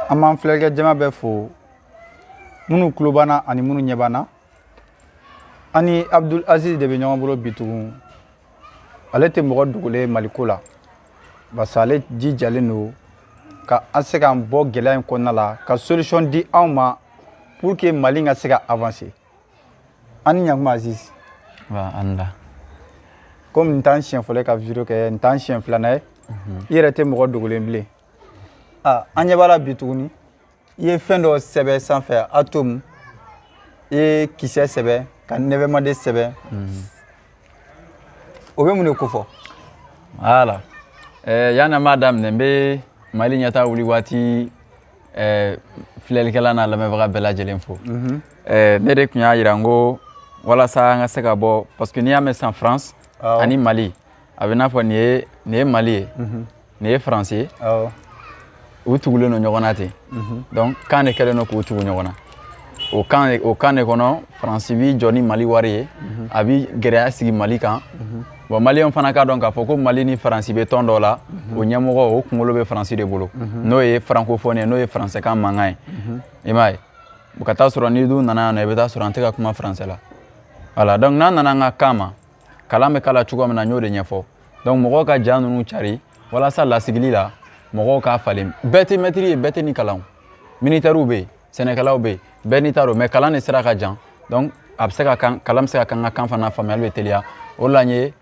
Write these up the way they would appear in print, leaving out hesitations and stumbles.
An b'an filɛlikɛ jama bɛɛ fo minnu tulo b'an ani minnu ɲɛ b'an na ani Abdul Aziz de bɛ ɲɔgɔn bolo bi tugun ale tɛ mɔgɔ dogolen Maliko la parce que ale jijalen don ka an se k'an bɔ gɛlɛya in kɔnɔna la ka solution di anw ma pour que Mali ka se ka avancer ani ɲakuma Aziz. Wa anda. Comme n t'an siɲɛ fɔlɔ ka vidéo kɛ n t'an siɲɛ filanan ye i yɛrɛ tɛ mɔgɔ dogolen bilen. An ɲɛ b'a la bi tuguni i ye fɛn dɔ sɛbɛn sanfɛ atome i ye kisɛ sɛbɛn ka nɛvɛmade sɛbɛn o bɛ mun de ko fɔ? Voilà. Yani m'a daminɛ n bɛ Mali ɲɛtaa wuli waati filɛlikɛla n'a lamɛnbaga bɛɛ lajɛlen fo. Ne de tun y'a jira n ko walasa an ka se ka bɔ parce que n'i y'a mɛn sisan France ani Mali a bɛ n'a fɔ nin ye Mali ye nin ye France ye u tugulen don ɲɔgɔn na ten donc kan de kɛlen don k'u tugu ɲɔgɔn na o kan de kɔnɔ France bi jɔ ni Mali wari ye a bi gɛrɛya sigi Mali kan bon Maliyɛnw fana k'a dɔn k'a fɔ ko Mali ni France bɛ tɔn dɔ la o ɲɛmɔgɔ o kunkolo bɛ France de bolo n'o ye francophone ye n'o ye français kan mankan ye i m'a ye ka taa sɔrɔ ni dun nana yan nɔ i bɛ taa sɔrɔ an tɛ ka kuma français la voilà donc n'an nana an ka kan ma kalan bɛ kala cogo min na n y'o de ɲɛfɔ donc mɔgɔw ka ja ninnu cari walasa lasigili la mɔgɔw k'a falen bɛɛ tɛ maître ye bɛɛ tɛ ni kalan militaires bɛ yen sɛnɛkɛlaw bɛ yen bɛɛ n'i ta don mais kalan de sira ka jan donc a bɛ se ka kan kalan bɛ se ka kan ka kan fana faamuyali bɛ teliya o la n ye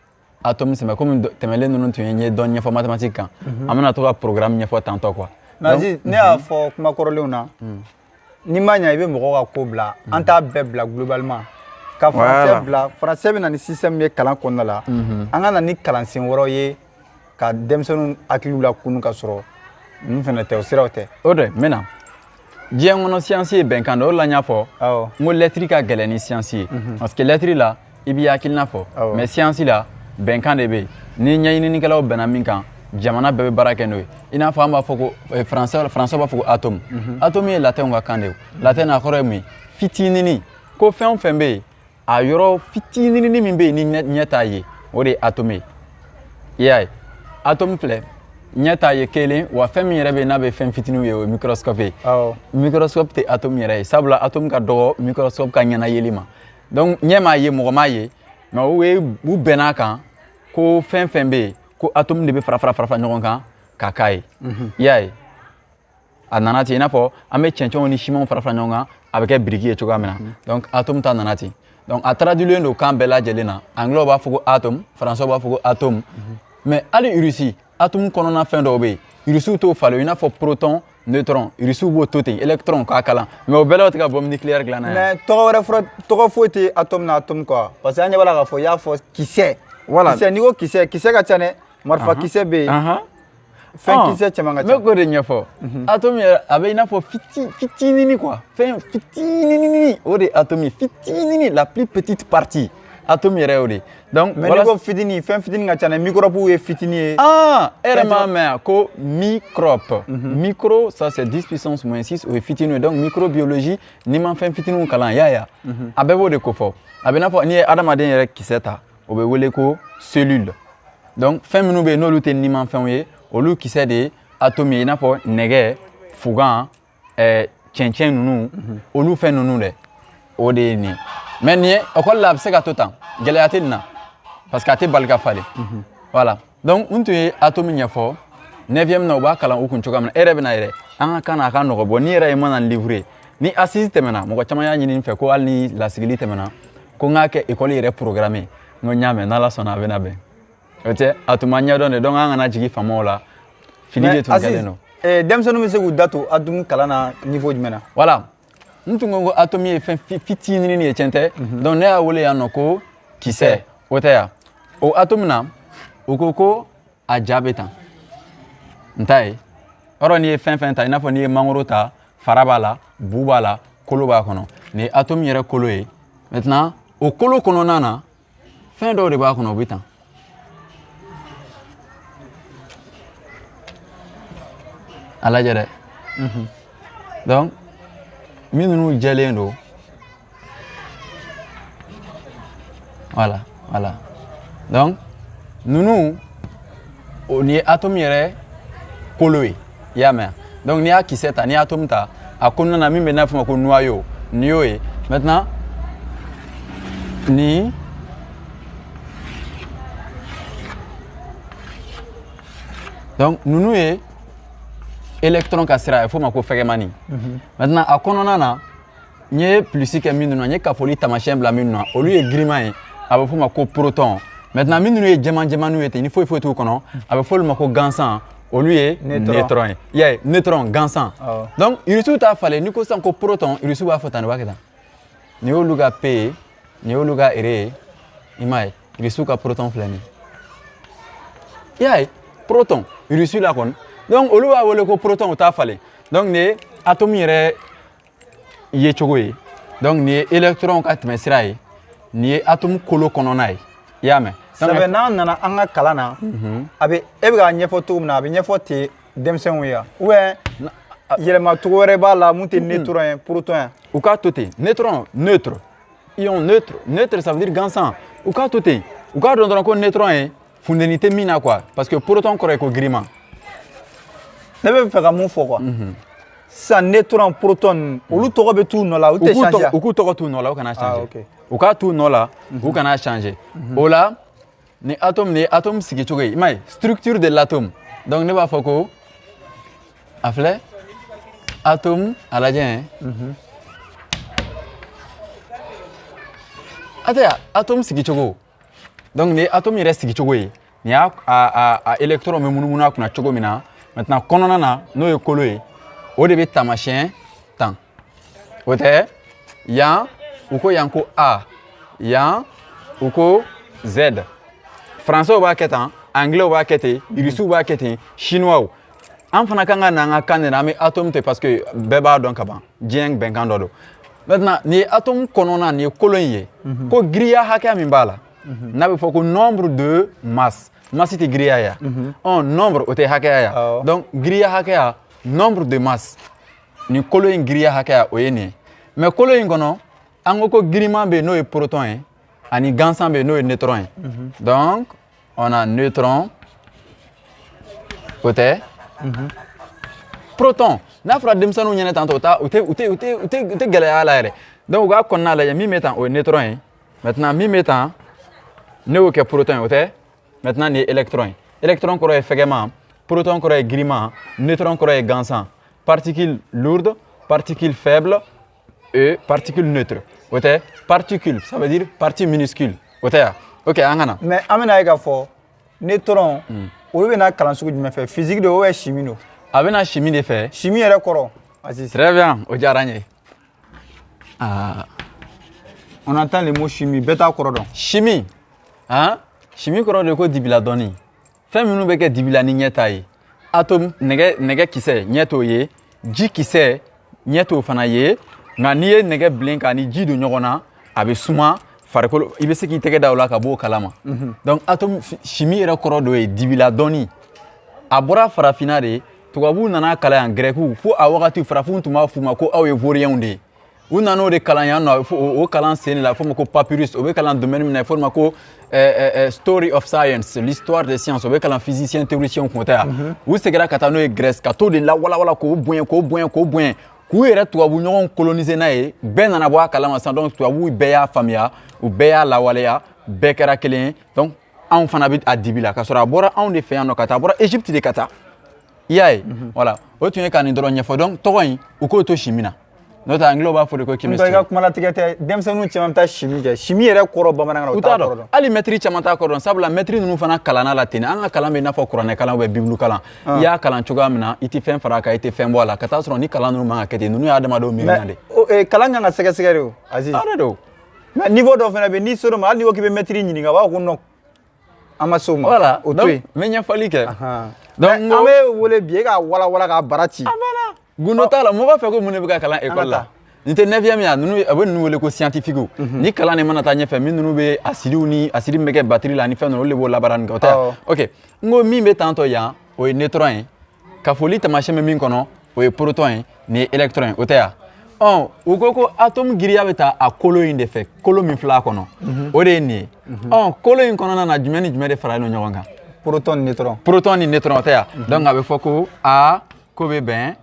atome sɛbɛn komi tɛmɛlen ninnu tun ye n ye dɔɔni ɲɛfɔ mathématique kan an bɛna to ka programme ɲɛfɔ tantɔ quoi. mais Aziz ne y'a fɔ kuma kɔrɔlenw na n'i ma ɲɛ i bɛ mɔgɔw ka ko bila an t'a bɛɛ bila globalement ka français bila français bɛ na ni système ye kalan kɔnɔna la an ka na ni kalansen wɛrɛw ye ka denmisɛnninw hakiliw lakunu ka sɔrɔ ninnu fana tɛ o siraw tɛ. O de n bɛna diɲɛ kɔnɔ siyansi ye bɛnkan de o la n y'a fɔ n ko lettre ka gɛlɛn ni siyansi ye parce que lettre la i b'i hakilina fɔ mais siyansi la bɛnkan de bɛ yen ni ɲɛɲininikɛlaw bɛnna min kan jamana bɛɛ bɛ baara kɛ n'o ye i n'a fɔ an b'a fɔ ko français b'a fɔ ko atome atome ye latin ka kan de ye latin a kɔrɔ ye mun ye fitinini ko fɛn o fɛn bɛ yen a yɔrɔ fitinini min bɛ yen ni ɲɛ t'a ye o de ye atome ye i y'a ye atome filɛ ɲɛ t'a ye kelen wa fɛn min yɛrɛ bɛ yen n'a bɛ fɛn fitininw ye o ye microscope ye microscope tɛ atome yɛrɛ ye sabula atome ka dɔgɔ microscope ka ɲɛna yeli ma donc ɲɛ m'a ye mɔgɔ m'a ye mais u bɛnn'a kan ko fɛn fɛn bɛ yen ko atome de bɛ fara ɲɔgɔn kan ka k'a ye i y'a ye a nana ten i n'a fɔ an bɛ cɛncɛnw ni simanw fara ɲɔgɔn kan a bɛ kɛ biriki ye cogoya min na donc atome ta nana ten donc a traduilen don kan bɛɛ lajɛlen na anglais b'a fɔ ko atome français b'a fɔ ko atome mais hali Russie atome kɔnɔna fɛn dɔw bɛ yen Russiw t'o falen i n'a fɔ proton neutron Russiw b'o to ten électron k'a kalan mais o bɛɛ la o tɛ ka bombe nucléaire dilan n'a ye. mais tɔgɔ foyi tɛ atome na atome quoi parce que an ɲɛ b'a la k'a fɔ i y'a fɔ kisɛ kisɛ n'i ko kisɛ ka ca dɛ marifa kisɛ bɛ yen fɛn kisɛ caman ka ca. n bɛ k'o de ɲɛfɔ atome yɛrɛ a bɛ i n'a fɔ fitinini quoi fɛn fitinini o de atome fitinini la plus petite partie atome yɛrɛ y'o de donc mais n'i ko fitini fɛn fitini ka ca dɛ microbe ye fitini ye. e yɛrɛ m'a mɛn ko microbe micro ça c'est 10 puissance moins 6 o ye fitini ye donc microbiologie n'i ma fɛn fitiniw kalan i y'a ye a bɛɛ b'o de ko fɔ a bɛ i n'a fɔ n'i ye adamaden yɛrɛ kisɛ ta o bɛ wele ko cellule donc fɛn minnu bɛ yen n'olu tɛ nimanfɛnw ye olu kisɛ de ye atome ye i n'a fɔ nɛgɛ fugan cɛncɛn ninnu olu fɛn ninnu dɛ o de ye nin ye mais nin ye école la a bɛ se ka to tan gɛlɛya tɛ nin na parce que a tɛ bali ka falen voilà donc n tun ye atome ɲɛfɔ 9e na u b'a kalan u kun cogoya min na e yɛrɛ bɛ na yɛrɛ an ka kan na a ka nɔgɔ bɔ n'i yɛrɛ ye mana livre ni assise tɛmɛna mɔgɔ caman y'a ɲini n fɛ ko hali ni lasigili tɛmɛna ko n k'a kɛ école yɛrɛ programme n ko n y'a mɛn n'Ala sɔnna a bɛna bɛn o tɛ a tun ma ɲɛdɔn de donc an kana jigin faamaw la fili de tun kɛlen don. denmisɛnninw bɛ se k'u da to atome kalan na niveau jumɛn na. voilà n tun ko atome ye fɛn fitinin ye tiɲɛ tɛ donc ne y'a wele yan nɔ ko kisɛ o tɛ yan o atome na u ko a ja bɛ tan n t'a ye yɔrɔ n'i ye fɛn fɛn ta i n'a fɔ n'i ye mangoro ta fara b'a la bu b'a la kolo b'a kɔnɔ nin ye atome yɛrɛ kolo ye maintenant o kolo kɔnɔna na fɛn dɔw de b'a kɔnɔ o bɛ tan a lajɛ dɛ donc minnu jɛlen don voilà donc ninnu nin ye atome yɛrɛ kolo ye i y'a mɛn donc n'i y'a kisɛ ta n'i y'a atome ta a kɔnɔna na min bɛ n'a fɔ ma ko noyau nin y'o ye maintenant nin donc ninnu ye électron ka sira ye f'o ma ko fɛgɛmani maintenant a kɔnɔna na n ye plusi kɛ minnu na n ye kafoli taamasiyɛn bila minnu na olu ye giriman ye a bɛ f'o ma ko proton maintenant minnu ye jɛman ye ten ni foyi t'u kɔnɔ a bɛ fɔ olu ma ko gansan olu ye neutron ye i y'a ye neutron gansan donc irisiw t'a falen n'i ko sisan ko proton irisiw b'a fɔ tan de b'a kɛ tan nin y'olu ka p ye nin y'olu ka ere ye i m'a ye irisiw ka proton filɛ nin i y'a ye proton irisiw la kɔni donc olu b'a wele ko proton u t'a falen donc nin ye atome yɛrɛ ye cogo ye donc nin ye électron ka tɛmɛ sira ye nin ye atome kolo kɔnɔna ye i y'a mɛn sɛbɛ n'an nana an ka kalan na a bɛ e bɛ k'a ɲɛfɔ cogo min na a bɛ ɲɛfɔ ten denmisɛnninw ye ou bien yɛlɛma cogo wɛrɛ b'a la mun tɛ neutron ye proton ye u k'a to ten neutron neutre ion neutre ça veut dire gansan u k'a to ten u k'a dɔn dɔrɔn ko neutron ye funteni tɛ min na quoi parce que proton kɔrɔ ye ko giriman ne bɛ fɛ ka mun fɔ quoi sisan neutron proton olu tɔgɔ bɛ t'u nɔ la u tɛ changer u k'u tɔgɔ t'u nɔ la u kana changer u k'a t'u nɔ la u kana changer o la ni atome sigi cogo ye i m'a ye structure de l'atome donc ne b'a fɔ ko a filɛ atome a lajɛ a tɛ yan atome sigi cogo donc ni atome yɛrɛ sigi cogo ye nin y'a électron bɛ munumunu a kunna cogo min na maintenant kɔnɔna na n'o ye kolo ye o de bɛ taamasiyɛn tan o tɛ yan u ko yan ko A yan u ko Z français b'a kɛ tan anglais b'a kɛ ten irisiw b'a kɛ ten chinois an fana kan ka n'an ka kan de na an bɛ atome to parce que bɛɛ b'a dɔn ka ban diɲɛ bɛnkan dɔ don maintenant nin ye atome kɔnɔna nin ye kolo in ye ko giriya hakɛya min b'a la n'a bɛ fɔ ko nombre de masse masse tɛ giriya ye nombre o tɛ hakɛya ye donc giriya hakɛya nombre de masse nin kolo in giriya hakɛya o ye nin ye mais kolo in kɔnɔ an ko ko giriman bɛ yen n'o ye proton ye ani gansan bɛ yen n'o ye neutron ye donc on a neutron o tɛ proton n'a fɔra denmisɛnninw ɲɛna tan tɔ u tɛ gɛlɛya la yɛrɛ donc u k'a kɔnɔna lajɛ min bɛ tan o ye neutron ye maintenant min bɛ tan ne y'o kɛ proton ye o tɛ maintenant nin ye électron ye électron kɔrɔ ye fɛgɛman proton kɔrɔ ye giriman neutron kɔrɔ ye gansan particule lourde particule faible et particule neutre o tɛ particule ça veut dire partie minuscule o tɛ yan ok an ka na mais an bɛna ye k'a fɔ neutron olu bɛna kalan sugu jumɛn fɛ physique de ou bien chimie don a bɛna chimie de fɛ chimie yɛrɛ kɔrɔ Aziz très bien o diyara n ye on entend le mot chimie bɛɛ t'a kɔrɔ dɔn chimie chimie kɔrɔ de ko dibila dɔnni fɛn minnu bɛ kɛ dibila ni ɲɛ ta ye atome nɛgɛ kisɛ ɲɛ t'o ye ji kisɛ ɲɛ t'o fana ye nka n'i ye nɛgɛ bilen k'a ni ji don ɲɔgɔn na a bɛ suma farikolo i bɛ se k'i tɛgɛ da o la ka bɔ o kalama donc atome chimie yɛrɛ kɔrɔ dɔ ye dibila dɔnni a bɔra farafinna de tubabuw nana kalan yan gɛrɛkiw fo a wagati farafinw tun b'a f'u ma ko aw ye vauriyɛnw de ye u nan'o de kalan yan nɔ o kalan sen de la f'o ma ko papyrus o bɛ kalan domaine min na f'o ma ko story of science l'histoire des sciences o bɛ kalan physicien théoricien kun tɛ yan u seginna ka taa n'o ye Grèce ka t'o de lawalawala k'o bonya k'u yɛrɛ tubabu ɲɔgɔn coloniser n'a ye bɛɛ nana bɔ a kalama sisan donc tubabuw bɛɛ y'a faamuya u bɛɛ y'a lawaleya bɛɛ kɛra kelen ye donc anw fana bɛ a dibi la ka sɔrɔ a bɔra anw de fɛ yan nɔ ka taa a bɔra Égypte de ka taa i y'a ye voilà o tun ye ka nin dɔrɔn ɲɛfɔ donc tɔgɔ in u k'o to chimie na n'o tɛ anglais b'a fɔ de ko chemistry. i ka kuma latigɛ tɛ denmisɛnninw caman bɛ taa chimie kɛ chimie yɛrɛ kɔrɔ bamanankan na u t'a kɔrɔ dɔn hali mɛtiri caman t'a kɔrɔ dɔn sabula mɛtiri ninnu fana kalanna la ten an ka kalan bɛ i n'a fɔ kuranɛ kalan ou bien bible kalan i y'a kalan cogoya min na i tɛ fɛn fara a kan i tɛ fɛn bɔ a la ka taa sɔrɔ ni kalan ninnu man ka kɛ ten ninnu ye adamadenw miirina de kalan kan ka sɛgɛsɛgɛ de o Aziz o de don mais niveau dɔ fana bɛ yen n'i ser'o ma hali n'i ko k'i bɛ mɛtiri ɲininka a b'a fɔ ko non an ma s'o ma voilà o to yen n bɛ ɲɛfɔli kɛ donc an bɛ wele bi e k'a walawala k'a bara ci gundo t'a la mɔgɔ b'a fɛ ko mun de bɛ ka kalan école la nin tɛ 9e ye a bɛ ninnu wele ko scientifique ni kalan de mana taa ɲɛfɛ min ninnu bɛ asidiw ni asidi min bɛ kɛ batterie la ni fɛn ninnu olu de b'o labaara nin kɛ o tɛ yan ok n ko min bɛ tantɔ yan o ye neutron ye ka foli taamasiyɛn bɛ min kɔnɔ o ye proton ye nin ye électron ye o tɛ yan u ko atome giriya bɛ taa a kolo in de fɛ kolo min filɛ a kɔnɔ o de ye nin ye kolo in kɔnɔna na jumɛn ni jumɛn de faralen don ɲɔgɔn kan proton neutron. Proton ni neutron tɛ yan. Donc a bɛ fɔ ko A ko bɛ bɛn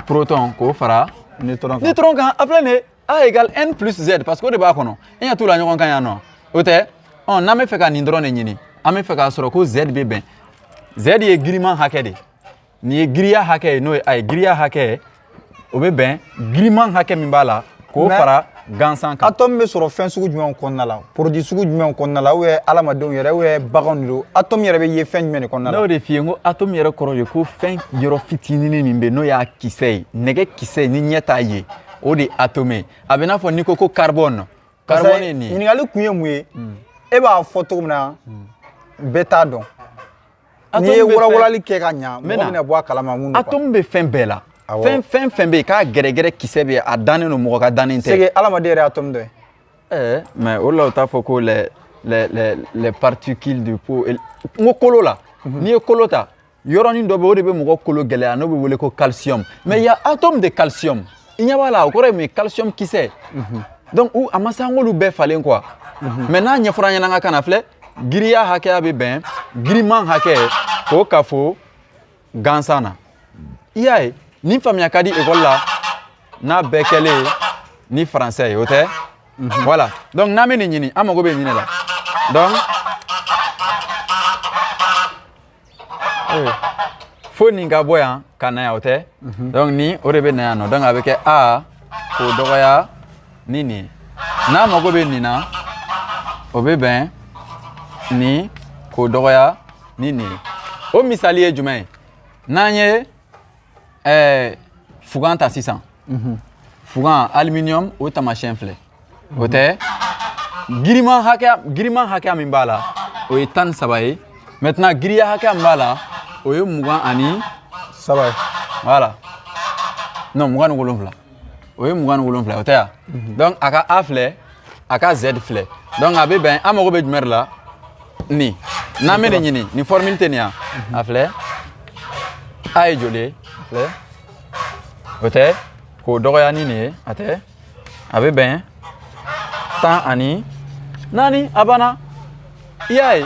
proton k'o fara Neutron. neutron kan a filɛ nin ye A égale N plus Z parce que o de b'a kɔnɔ. E ɲɛ t'u la ɲɔgɔn kan yan nɔ. O tɛ n'an bɛ fɛ ka nin dɔrɔn de ɲini an bɛ fɛ k'a sɔrɔ ko Z bɛ bɛn. Z ye giriman hakɛ de. Nin ye giriya hakɛ ye n'o ye A ye giriya hakɛ o bɛ bɛn giriman hakɛ min b'a la k'o fara gansan kan. Atome bɛ sɔrɔ fɛn sugu jumɛnw kɔnɔna la? Produit sugu jumɛnw kɔnɔna la? Ou bien adamadenw yɛrɛ ou bien baganw de don? Atome yɛrɛ bɛ ye fɛn jumɛn de kɔnɔna la? N'o de f'i ye n ko atome yɛrɛ kɔrɔ ye ko fɛn yɔrɔ fitinin min bɛ n'o y'a kisɛ ye nɛgɛ kisɛ ni ɲɛ t'a ye o de ye atome ye. A bɛ n'a fɔ n'i ko ko carbone. Carbone ye nin ye. Ɲininkali kun ye mun ye? E b'a fɔ cogo min na bɛɛ t'a dɔn. N'i ye wɔlɔwɔlɔli kɛ ka ɲa mɔgɔ bɛna bɔ a kalama mun don. Atome bɛ fɛn bɛɛ la. Fɛn bɛ yen k'a gɛrɛgɛrɛ kisɛ bɛ yen a dannen don mɔgɔ ka dannen tɛ. C'est que adamaden yɛrɛ atome dɔ ye. Mais o la o t'a fɔ ko les particules du pot n ko kolo la n'i ye kolo ta yɔrɔnin dɔ bɛ o de bɛ mɔgɔ kolo gɛlɛya n'o bɛ wele ko calcium mais il y a atome de calcium i ɲɛ b'a la o kɔrɔ ye mun ye calcium kisɛ donc a ma se an k'olu bɛɛ falen quoi mais n'a ɲɛfɔra an ɲɛna an ka kan na filɛ giriya hakɛya bɛ bɛn giriman hakɛ k'o ka fɔ gansan na i y'a ye nin faamuya ka di école la n'a bɛɛ kɛlen ni français ye o tɛ. Voilà. Donc, n'a pas de ɲini, an mago bɛ ɲini la. Donc, fo nin ka bɔ yan ka na yan o tɛ. Donc, ni o de bɛ na yan nɔ. Donc, a bɛ kɛ A k'o dɔgɔya ni nin ye. N'a mago bɛ nin na, o bɛ bɛn ni k'o dɔgɔya ni nin ye. O misali ye jumɛn ye? N'an ye fugan ta sisan. Fugan aluminium o taamasiyɛn filɛ. O tɛ giriman hakɛya min b'a la o ye 13 ye maintenant giriya hakɛya min b'a la o ye 27 ye voilà non 27 o ye 27 o tɛ yan donc a ka A filɛ a ka Z filɛ donc a bɛ bɛn an mago bɛ jumɛn de la nin n'an bɛ nin ɲini nin formule tɛ nin yan a filɛ A ye joli ye filɛ o tɛ k'o dɔgɔya ni nin ye a tɛ a bɛ bɛn 10 ani nani a banna i y'a ye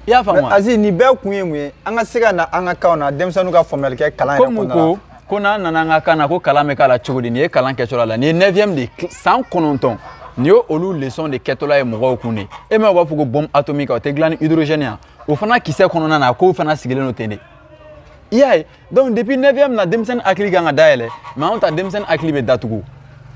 i y'a faamu wa. Azi nin bɛɛ kun ye mun ye an ka se ka na an ka kanw na denmisɛnninw ka faamuyali kɛ kalan yɛrɛ kɔnɔna la. Ko n'an nana an ka kan na ko kalan bɛ k'a la cogo di nin ye kalan kɛcogo la nin ye 9e de san 9 nin ye olu leçon de kɛtɔla ye mɔgɔw kun de e m'a b'a fɔ ko bombe atomique o tɛ dilan ni hydrogène yan o fana kisɛ kɔnɔna na k'o fana sigilen don ten de i y'a ye donc depuis 9e na denmisɛnnin hakili kan ka dayɛlɛ mais anw ta denmisɛnnin hakili bɛ datugu.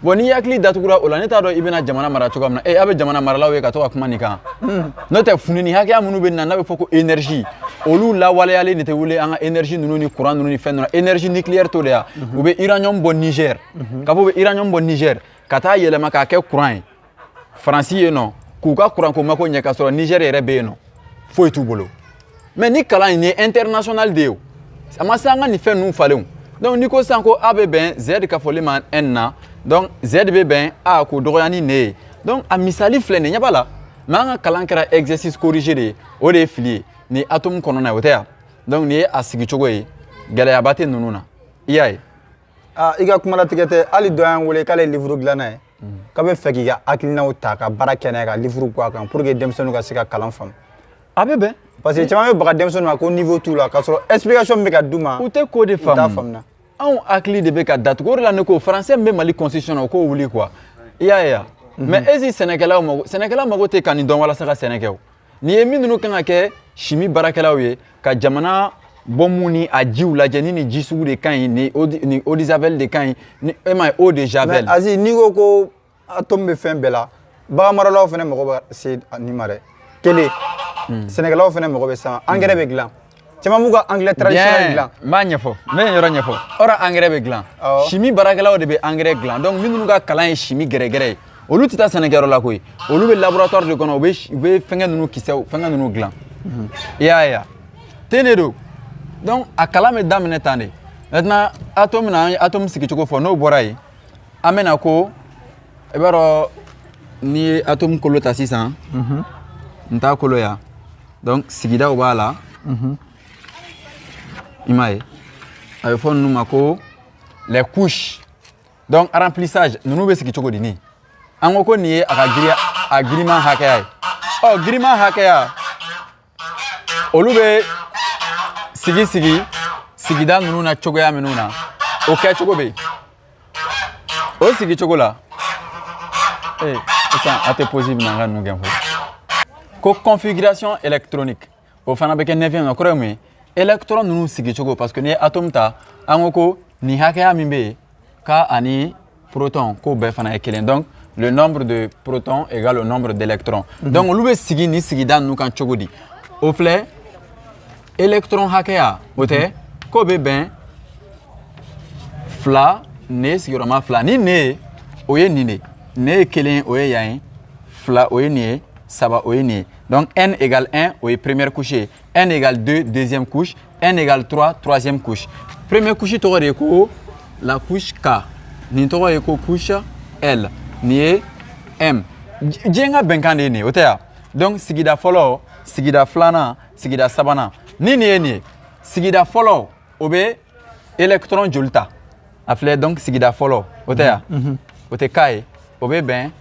Bon ni hakili datugura o la ne t'a dɔn i bɛna jamana mara cogo min na a bɛ jamana maralaw ye ka to ka kuma nin kan n'o tɛ fununi hakɛya minnu bɛ na n'a bɛ fɔ ko énergie olu lawaleyalen de tɛ wele an ka énergie ninnu ni courant ninnu ni fɛn ninnu énergie nucléaire t'o de yan u bɛ uranium bɔ Niger k'a fɔ u bɛ uranium bɔ Niger ka taa yɛlɛma k'a kɛ courant ye Faransi ye nɔ k'u ka courant ko mako ɲɛ ka sɔrɔ Niger yɛrɛ bɛ yen nɔ foyi t'u bolo mais ni kalan in ye international de ye o a ma se an ka nin fɛn ninnu falen o donc n'i ko sisan ko A bɛ bɛn Z ka fɔli ma N na donc Z bɛ bɛn A k'o dɔgɔya ni ne ye donc a misali filɛ nin ɲɛ b'a la mais an ka kalan kɛra exercice corrigé de ye o de ye fili ye nin atome kɔnɔna ye o tɛ yan donc nin ye a sigicogo ye gɛlɛyaba tɛ ninnu na i y'a ye. I ka kumalatigɛ tɛ hali dɔ y'an wele k'ale ye livre dilanna ye k'a bɛ fɛ k'i ka hakilinaw ta ka baara kɛ n'a ye ka livre bɔ a kan pour que denmisɛnninw ka se ka kalan faamu. A bɛ bɛn. Parce que caman bɛ baga denmisɛnninw ma ko niveau t'u la k'a sɔrɔ explication bɛ ka d'u ma u tɛ ko de faamu. u t'a faamuya. Anw hakili de bɛ ka datugu o de la ne ko français min bɛ Mali constitution na o k'o wuli quoi i y'a ye wa mais est-ce que sɛnɛkɛlaw mago tɛ ka nin dɔn walasa ka sɛnɛ kɛ o nin ye min ninnu kan ka kɛ chimie baarakɛlaw ye ka jamana bɔnmu ni a jiw lajɛ ni nin ji sugu de ka ɲi ni eau de javel de ka ɲi ni e ma ye eau de javel. mais Azi n'i ko ko atome bɛ fɛn bɛɛ la bagan maralaw fana mago bɛ se nin ma dɛ kelen sɛnɛkɛlaw fana mago bɛ san engrais bɛ dilan. Caman b'u ka engrais traditionnel dilan. N b'a ɲɛfɔ n bɛ nin yɔrɔ ɲɛfɔ ɔrɔ engrais bɛ dilan chimie baarakɛlaw de bɛ engrais dilan donc minnu ka kalan ye chimie gɛrɛgɛrɛ ye olu tɛ taa sɛnɛkɛyɔrɔ la koyi olu bɛ laboratoire de kɔnɔ u bɛ fɛngɛ ninnu kisɛw fɛngɛ ninnu dilan i y'a ye wa ten de don donc a kalan bɛ daminɛ tan de maintenant atome na an ye atome sigicogo fɔ n'o bɔra yen an bɛ na ko i b'a dɔn n'i ye atome kolo ta sisan n t'a kolo yan donc sigidaw b'a la. I m'a ye a bɛ fɔ ninnu ma ko les couches donc remplissage ninnu bɛ sigi cogo di nin an ko nin ye a ka giriman hakɛya ye ɔ giriman hakɛya olu bɛ sigida ninnu na cogoya minnu na o kɛcogo bɛ yen o sigicogo la sisan a tɛ possible na an ka ninnu gɛn fɔlɔ ko configuration électronique o fana bɛ kɛ 9e na kɔrɔ ye mun ye électron ninnu sigicogo parce que n'i ye atome ta an ko nin hakɛya min bɛ yen ka ani proton k'o bɛɛ fana ye kelen donc le nombre de protons égale au nombre d'électrons donc olu bɛ sigi nin sigida ninnu kan cogo di o filɛ électron hakɛya o tɛ k'o bɛ bɛn fila ne sigiyɔrɔma fila ni ne o ye nin de ne ye kelen o ye yan ye fila o ye nin ye saba o ye nin ye donc n égale 1 o ye première couche ye n égale 2 deuxième couche n égale 3 troisième couche première couche tɔgɔ de ye ko la couche K nin tɔgɔ ye ko couche L nin ye M diɲɛ ka bɛnkan de ye nin ye o tɛ ya donc sigida fɔlɔ sigida filanan sigida sabanan ni nin ye nin ye sigida fɔlɔ o bɛ électron joli ta a filɛ donc sigida fɔlɔ o tɛ ya o tɛ K ye o bɛ bɛn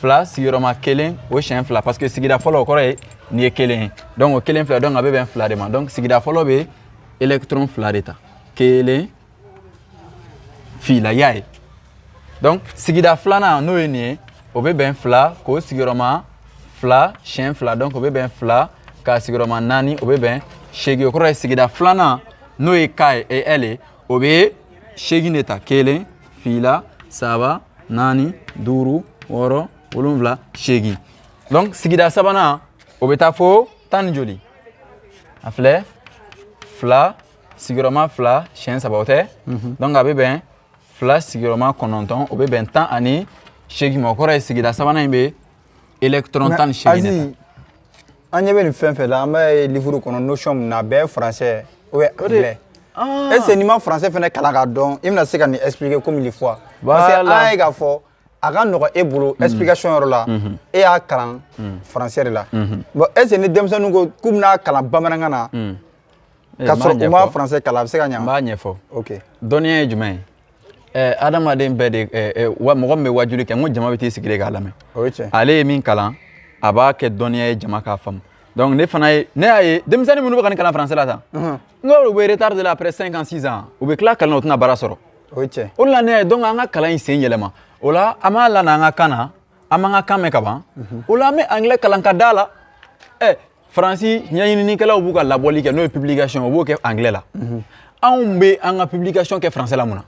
fila sigiyɔrɔma kelen o siɲɛ fila parce que sigida fɔlɔ o kɔrɔ ye nin ye kelen ye donc o kelen fila donc a bɛ bɛn fila de ma donc sigida fɔlɔ bɛ électron fila de ta kelen fila y'a ye donc sigida filanan n'o ye nin ye o bɛ bɛn fila k'o sigiyɔrɔma fila siɲɛ fila donc o bɛ bɛn fila k'a sigiyɔrɔma naani o bɛ bɛn seegin o kɔrɔ ye sigida filanan n'o ye K ye et L ye o bɛ seegin de ta kelen fila saba naani duuru wɔɔrɔ wolonwula seegin donc sigida sabanan o bɛ taa fo tan ni joli a filɛ fila sigiyɔrɔma fila siɲɛ saba o tɛ donc a bɛ bɛn fila sigiyɔrɔma kɔnɔntɔn o bɛ bɛn tan ani seegin ma o kɔrɔ ye sigida sabanan in bɛ électron tan ni seegin de ta an ɲɛ bɛ nin fɛn fɛn la an bɛ livre kɔnɔ notion min na a bɛɛ ye français ou bien anglais est ce que n'i ma français fɛnɛ kalan k'a dɔn i bɛna se ka nin expliquer comme il faut parce que an ye k'a fɔ a ka nɔgɔ e bolo explication yɔrɔ la e y'a kalan français de la bon est ce que ni denmisɛnninw ko k'u bɛna kalan bamanankan na k'a sɔrɔ u ma français kalan a bɛ se ka ɲɛ n b'a ɲɛfɔ ok dɔnniya ye jumɛn ye adamaden bɛɛ de mɔgɔ min bɛ wajuli kɛ n ko jama bɛ t'i sigi de k'a lamɛn o ye tiɲɛ ale ye min kalan a b'a kɛ dɔnniya ye jama k'a faamu donc ne fana ye ne y'a ye denmisɛnnin minnu bɛ ka nin kalan français la tan n ko u bɛ retard de la après 5 ans 6 ans u bɛ tila kalan na u tɛna baara sɔrɔ o ye tiɲɛ o de la ne y'a ye donc an ka kalan in sen yɛlɛma o la an b'a la n'an ka kan na an b'an ka kan mɛn ka ban o la an bɛ anglais kalan ka da la faransi ɲɛɲininikɛlaw b'u ka labɔli kɛ n'o ye publication o b'o kɛ anglais la anw bɛ an ka publication kɛ français la mun na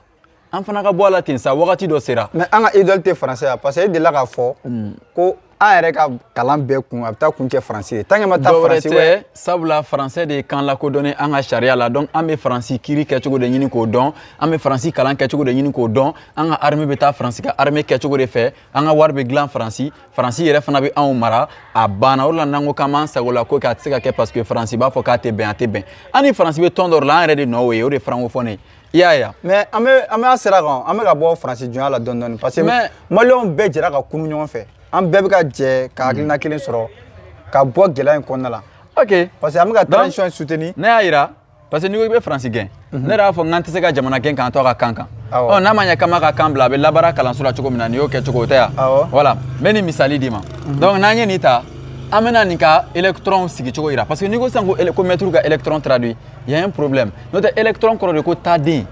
an fana ka bɔ a la ten sa wagati dɔ sera mais an ka idole tɛ français ya parce que e delila k'a fɔ ko an yɛrɛ ka kalan bɛɛ kun a bɛ taa kun cɛ français de tant que ma taa français tɛ sabula français de ye kan lakodɔnnen an ka sariya la donc an bɛ faransi kiiri kɛcogo de ɲini k'o dɔn an bɛ faransi kalan kɛcogo de ɲini k'o dɔn an ka armée bɛ taa faransi ka armée kɛcogo de fɛ an ka wari bɛ dilan faransi faransi yɛrɛ fana bɛ anw mara a banna o de la n'an ko k'an b'an sago la ko k'a tɛ se ka kɛ parce que faransi b'a fɔ k'a tɛ bɛn a tɛ bɛn an ni faransi bɛ tɔn dɔ la an yɛrɛ de nɔ o ye o de ye francophone ye i y'a ye mais an bɛ sira kan an bɛ ka bɔ faransi jɔnya la dɔɔni dɔɔni parce que maliyɛnw bɛɛ jɛra ka kunu ɲɔgɔn fɛ an bɛɛ bɛ ka jɛ ka hakilina kelen sɔrɔ ka bɔ gɛlɛya in kɔnɔna la ok parce que an bɛ ka transition soutenir ne y'a yira parce que n'i ko i bɛ faransi gɛn ne yɛrɛ b'a fɔ n k'an tɛ se ka jamana gɛn k'an to a ka kan kan ɔ n'a ma ɲɛ k'an b'a ka kan bila a bɛ labaara kalanso la cogo min na nin y'o kɛ cogo o tɛ yan voilà n bɛ nin misali d'i ma donc n'an ye nin ta an bɛna nin ka électron sigicogo yira parce que n'i ko sisan ko maître ka électron traduit y a un problème n'o tɛ électron kɔrɔ de ko taaden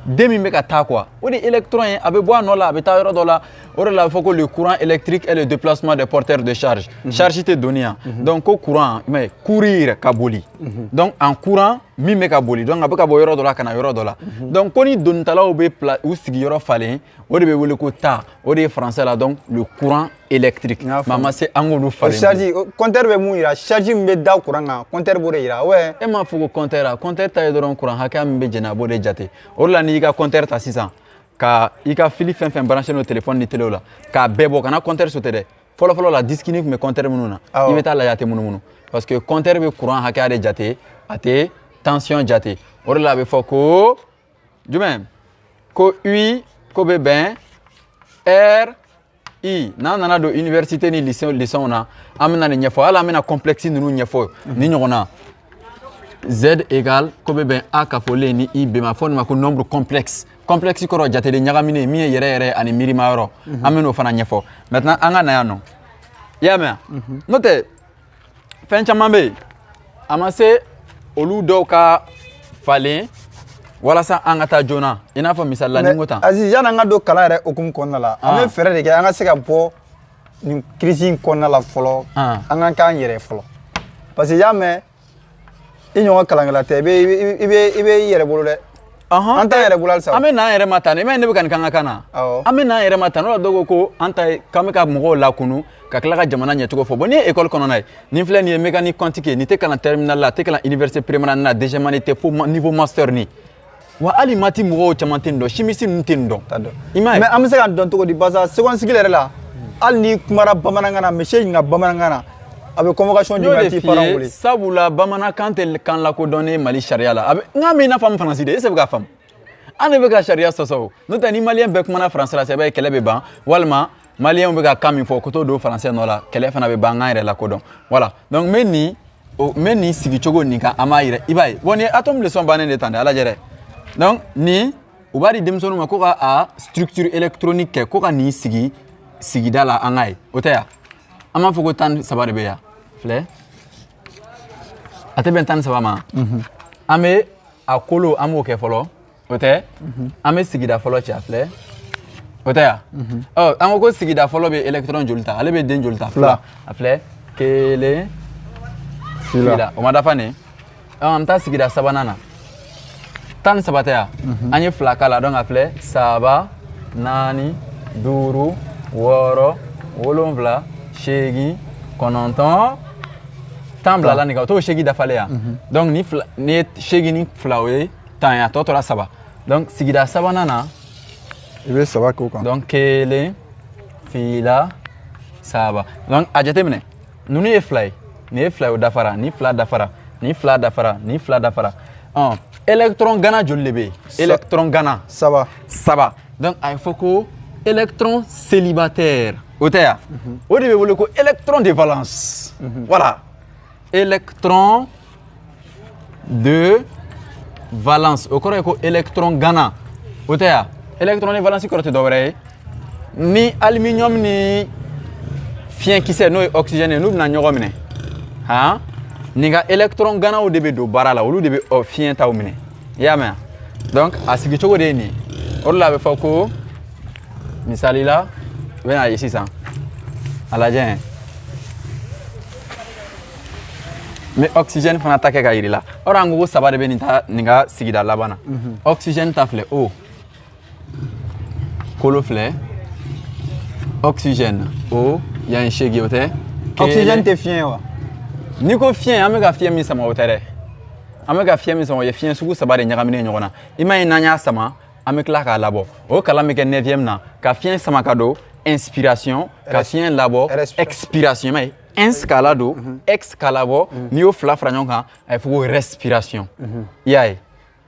den min bɛ ka taa quoi o de électron ye a bɛ bɔ a nɔ la a bɛ taa yɔrɔ dɔ la o de la a bɛ fɔ ko le courant électrique est le déplacement des porteurs de charge charge tɛ donni yan donc ko courant i m'a ye courant yɛrɛ ka boli donc en courant min bɛ ka boli donc a bɛ ka bɔ yɔrɔ dɔ la ka na yɔrɔ dɔ la donc ko ni donnitalaw bɛ u sigiyɔrɔ falen o de bɛ wele ko ta o de ye français la donc le courant électrique mais a ma se an k'olu falen charge compteur bɛ mun yira charge min bɛ da courant kan compteur b'o de yira ouais e m'a fɔ ko compteur a compteur ta ye dɔrɔn courant hakɛya min bɛ jɛnɛ a b'o de jate o de la n'i y'i ka compteur ta sisan ka i ka fili fɛn fɛn branché n'o téléphone ni télé la k'a bɛɛ bɔ kana compteur sauter dɛ fɔlɔ la disque tun bɛ compteur minnu na i bɛ taa lajɛ a tɛ munumunu parce que compteur bɛ courant hakɛya de jate a tɛ tension jate o de la a bɛ fɔ ko jumɛn ko UI ko bɛ bɛn RI n'an nana don université ni lycée na an bɛna nin ɲɛfɔ hali an bɛna complexe ninnu ɲɛfɔ ni ɲɔgɔn na Z égale ko bɛ bɛn A kafolen ni I bɛn ma fɔ nin ma ko nombre complexe complexe kɔrɔ jateden ɲagaminen min ye yɛrɛ yɛrɛ ani miirima yɔrɔ an bɛ n'o fana ɲɛfɔ maintenant an ka na yan nɔ i y'a mɛn n'o tɛ fɛn caman bɛ yen a ma se olu dɔw ka falen walasa an ka taa joona i n'a fɔ misali la ni n ko tan. Aziz yan'an ka don kalan yɛrɛ hukumu kɔnɔna la an bɛ fɛɛrɛ de kɛ an ka se ka bɔ nin crise in kɔnɔna la fɔlɔ an ka k'an yɛrɛ fɔlɔ parce que i y'a mɛn i ɲɔgɔn kalankɛla tɛ i bɛ i yɛrɛ bolo dɛ. An t'an yɛrɛ bolo halisa. An bɛ n'an yɛrɛ ma tan i m'a ye ne bɛ ka nin k'an ka kan na. An bɛ n'an yɛrɛ ma tan n'o la dɔw ko an ta ye k'an bɛ ka mɔgɔw lakunu ka tila ka jamana ɲɛcogo fɔ bon n'i ye école kɔnɔna ye nin filɛ nin ye mécanique quantique nin tɛ kalan terminale la a tɛ kalan université préliminaire na deuxième année tɛ fo niveau master ni wa hali mati mɔgɔw caman tɛ nin dɔn chimiste ninnu tɛ nin dɔn. I m'a ye mais an bɛ se ka dɔn cogo di parce que seconde cycle yɛrɛ la hali n'i kumara bamanankan na monsieur ɲininka bamanankan na a bɛ convocation di ka t'i parents wele. Sabula bamanankan tɛ kan lakodɔnnen Mali sariya la a bɛ n k'a mɛn i n'a fɔ an faransi de est ce que bɛ ka faamu. An de bɛ ka sariya sɔsɔ o n'o tɛ ni maliyɛn bɛɛ kumana faransi la sɛbɛn kɛlɛ bɛ ban walima maliyɛnw bɛ ka kan min fɔ ko t'o don faransɛ nɔ la kɛlɛ fana bɛ ban an yɛrɛ la kodɔn voilà donc n bɛ nin sigi cogo nin kan an b'a yɛrɛ i b'a ye bon nin ye atome leçon bannen de tan dɛ ala jɛ dɛ donc nin u b'a di denmisɛnninw ma ko ka a structure électronique kɛ ko ka nin sigi sigida la an ka ye o tɛ yan an b'a fɔ ko 13 de bɛ yan filɛ a tɛ bɛn 13 ma an bɛ a kolo an b'o kɛ fɔlɔ. O tɛ an bɛ sigida fɔlɔ cɛ a filɛ o tɛ yan an ko sigida fɔlɔ bɛ électron joli ta ale bɛ den joli ta fila a filɛ kelen fila o ma dafa nin an bɛ taa sigida sabanan na 13 tɛ yan an ye fila k'a la donc a filɛ 3 4 5 6 7 8 9 10 bilala nin kan o t'o 8 dafalen yan donc ni ye 8 ni fila o ye 10 ye a tɔ tora 3 donc sigida sabanan na i bɛ 3 k'o kan donc kelen fila 3 donc a jateminɛ ninnu ye 2 ye nin ye 2 o dafara ni 2 dafara ni 2 dafara ni 2 dafara électron gana joli de bɛ yen électron gana 3 donc a ye fɔ ko électron célibataire o tɛ yan o de bɛ wele ko électron de valence voilà électron de valence o kɔrɔ ye ko électron gana o tɛ yan électron ni valence kɔrɔ tɛ dɔ wɛrɛ ye ni aluminium ni fiɲɛkisɛ n'o ye oxygène ye n'u bɛna ɲɔgɔn minɛ nin ka électron ganaw de bɛ don baara la olu de bɛ fiɲɛ taw minɛ i y'a mɛn donc a sigi cogo de ye nin o de la a bɛ fɔ ko misali la i bɛna ye sisan a lajɛ n bɛ oxygène fana ta kɛ ka yir'i la o de an ko 3 de bɛ nin ka sigida laban na oxygène ta filɛ o kolo filɛ oxygène o yan 8 o tɛ oxygène tɛ fiɲɛ wa n'i ko fiɲɛ an bɛ ka fiɲɛ min sama o tɛ dɛ an bɛ ka fiɲɛ min sama o ye fiɲɛ sugu 3 de ɲagaminen ɲɔgɔn na i m'a ye n'an y'a sama an bɛ tila k'a labɔ o kalan bɛ kɛ 9e na ka fiɲɛ sama ka don inspiration ka fiɲɛ labɔ expiration i m'a ye ins k'a ladon ex k'a labɔ n'i y'o fila fara ɲɔgɔn kan a bɛ fɔ ko respiration i y'a ye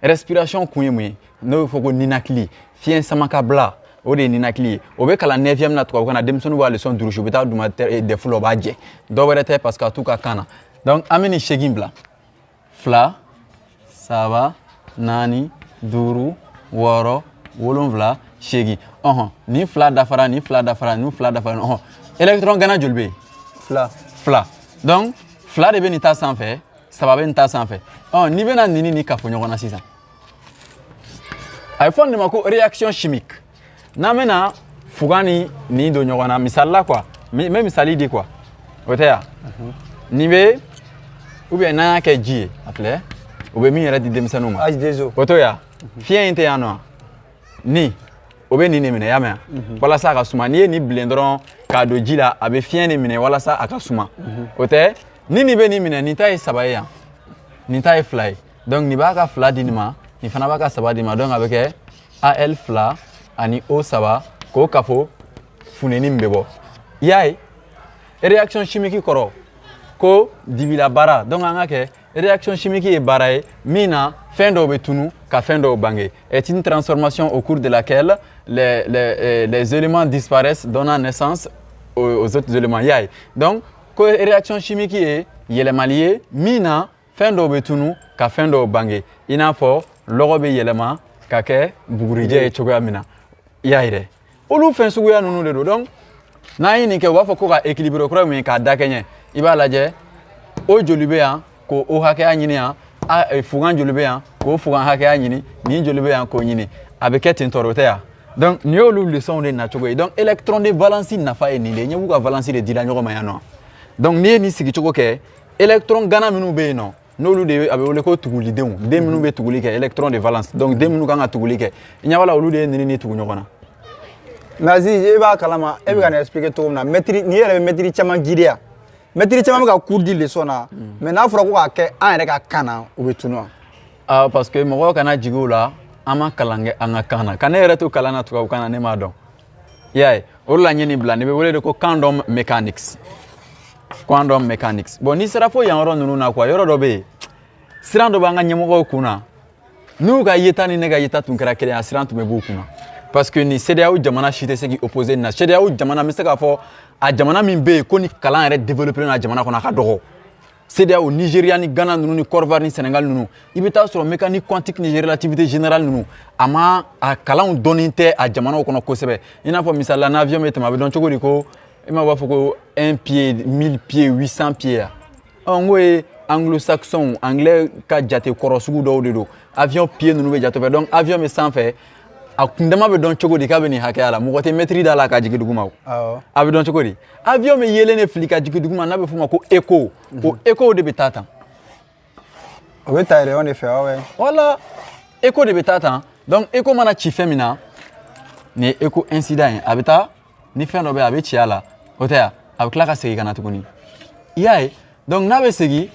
respiration kun ye mun ye n'o bɛ fɔ ko ninakili fiɲɛ samakabila o de ye ninakili ye o bɛ kalan 9e na tubabukan na denmisɛnninw b'a leçon durusi u bɛ taa duguma defu la o b'a jɛ dɔ wɛrɛ tɛ parce que a t'u ka kan na donc an bɛ nin 8 bila 2 3 4 5 6 7 8 ni 2 dafara ni 2 dafara ni 2 dafara électron gana joli bɛ yen fila donc 2 de bɛ nin ta sanfɛ 3 bɛ nin ta sanfɛ n'i bɛna nin ni kafo ɲɔgɔn na sisan a ye fɔ nin de ma ko réaction chimique n'an bɛna fuga ni nin don ɲɔgɔn na misali la quoi n bɛ misali di quoi o tɛ yan nin bɛ ou bien n'an y'a kɛ ji ye a filɛ o bɛ min yɛrɛ di denmisɛnninw ma o t'o yan fiɲɛ in tɛ yan nɔ nin o bɛ nin de minɛ i y'a mɛn walasa a ka suma n'i ye nin bilen dɔrɔn k'a don ji la a bɛ fiɲɛ de minɛ walasa a ka suma o tɛ ni nin bɛ nin minɛ nin ta ye 3 ye yan nin ta ye 2 ye donc nin b'a ka 2 di nin ma nin fana b'a ka 3 di ma donc a bɛ kɛ Al 2 ani O 3 k'o kafo funɛni min bɛ bɔ i y'a ye réaction chimique kɔrɔ ko dibila baara donc an ka kɛ réaction chimique ye baara ye min na fɛn dɔw bɛ tunu ka fɛn dɔw bange est une transformation au cours de laquelle les éléments disparaissent donnant naissance aux autres éléments y'a ye donc ko réaction chimique ye yɛlɛmali ye min na fɛn dɔw bɛ tunu ka fɛn dɔw bange i n'a fɔ lɔgɔ bɛ yɛlɛma ka kɛ bugurijɛ ye cogoya min na i y'a ye dɛ olu fɛn suguya ninnu de don donc n'an ye nin kɛ u b'a fɔ ko ka équilibre kɔrɔ min k'a da kɛɲɛ i b'a lajɛ o joli bɛ yan ko o hakɛya ɲini yan fugan joli bɛ yan k'o fugan hakɛya ɲini nin joli bɛ yan k'o ɲini a bɛ kɛ ten tɔ o tɛ yan donc nin y'olu leçons de nacogo ye donc électron de valence nafa ye nin de ye ɲɛ b'u ka valence de dira ɲɔgɔn ma yan nɔ donc n'i ye nin sigicogo kɛ électron gana minnu bɛ yen nɔ n'olu de a bɛ wele ko tugulidenw den minnu bɛ tuguli kɛ électron de valence donc den minnu kan ka tuguli kɛ i ɲɛ b'a la olu de ye nin ni tugu ɲɔgɔn na. mais Aziz e b'a kalama e bɛ ka nin expliquer cogo min na maître n'i yɛrɛ bɛ maître caman guider yan maître caman bɛ ka cours di leçon na mais n'a fɔra ko k'a kɛ an yɛrɛ ka kan na o bɛ tunu wa. parce que mɔgɔw kana jigin o la an ma kalan kɛ an ka kan na ka ne yɛrɛ to kalan na tubabukan na ne m'a dɔn i y'a ye o de la n ye nin bila nin bɛ wele de ko quantum mechanics quantum mechanics bon n'i sera fo yan yɔrɔ ninnu na quoi yɔrɔ dɔ bɛ yen siran dɔ b'an ka ɲɛmɔgɔw kun na n'u ka yeta ni ne ka yeta tun kɛra kelen ye a siran tun bɛ b'u kun na parce que nin CEDEAO jamana si tɛ se k'i opposer nin na CEDEAO jamana n bɛ se k'a fɔ a jamana min bɛ yen ko ni kalan yɛrɛ développé na jamana kɔnɔ a ka dɔgɔ CEDEAO Nigeria ni Ghana ninnu ni Côte d'Ivoire ni Sénégal ninnu i bɛ taa sɔrɔ mécanique quantique ni relativité générale ninnu a ma a kalanw dɔnni tɛ a jamanaw kɔnɔ kosɛbɛ i n'a fɔ misali la n'avion bɛ tɛmɛ a bɛ dɔn cogo di ko i m'a fɔ ko 1 pied 1000 pieds 800 pieds n ko ye anglo-saxon anglais ka jate kɔrɔ sugu dɔw de don avion pied ninnu bɛ jate fɛ donc avion bɛ sanfɛ a kundama bɛ dɔn cogo di k'a bɛ nin hakɛya la mɔgɔ tɛ mɛtiri da la ka jigin duguma o a bɛ dɔn cogo di avion bɛ yelen de fili ka jigin duguma n'a bɛ f'o ma ko écho o écho de bɛ taa tan o bɛ ta yɛlɛma de fɛ wa voilà écho de bɛ taa tan donc écho mana ci fɛn min na nin ye écho incident ye a bɛ taa ni fɛn dɔ bɛ yen a bɛ ci a la o tɛ yan a bɛ tila ka segin ka na tuguni i y'a ye donc n'a bɛ segin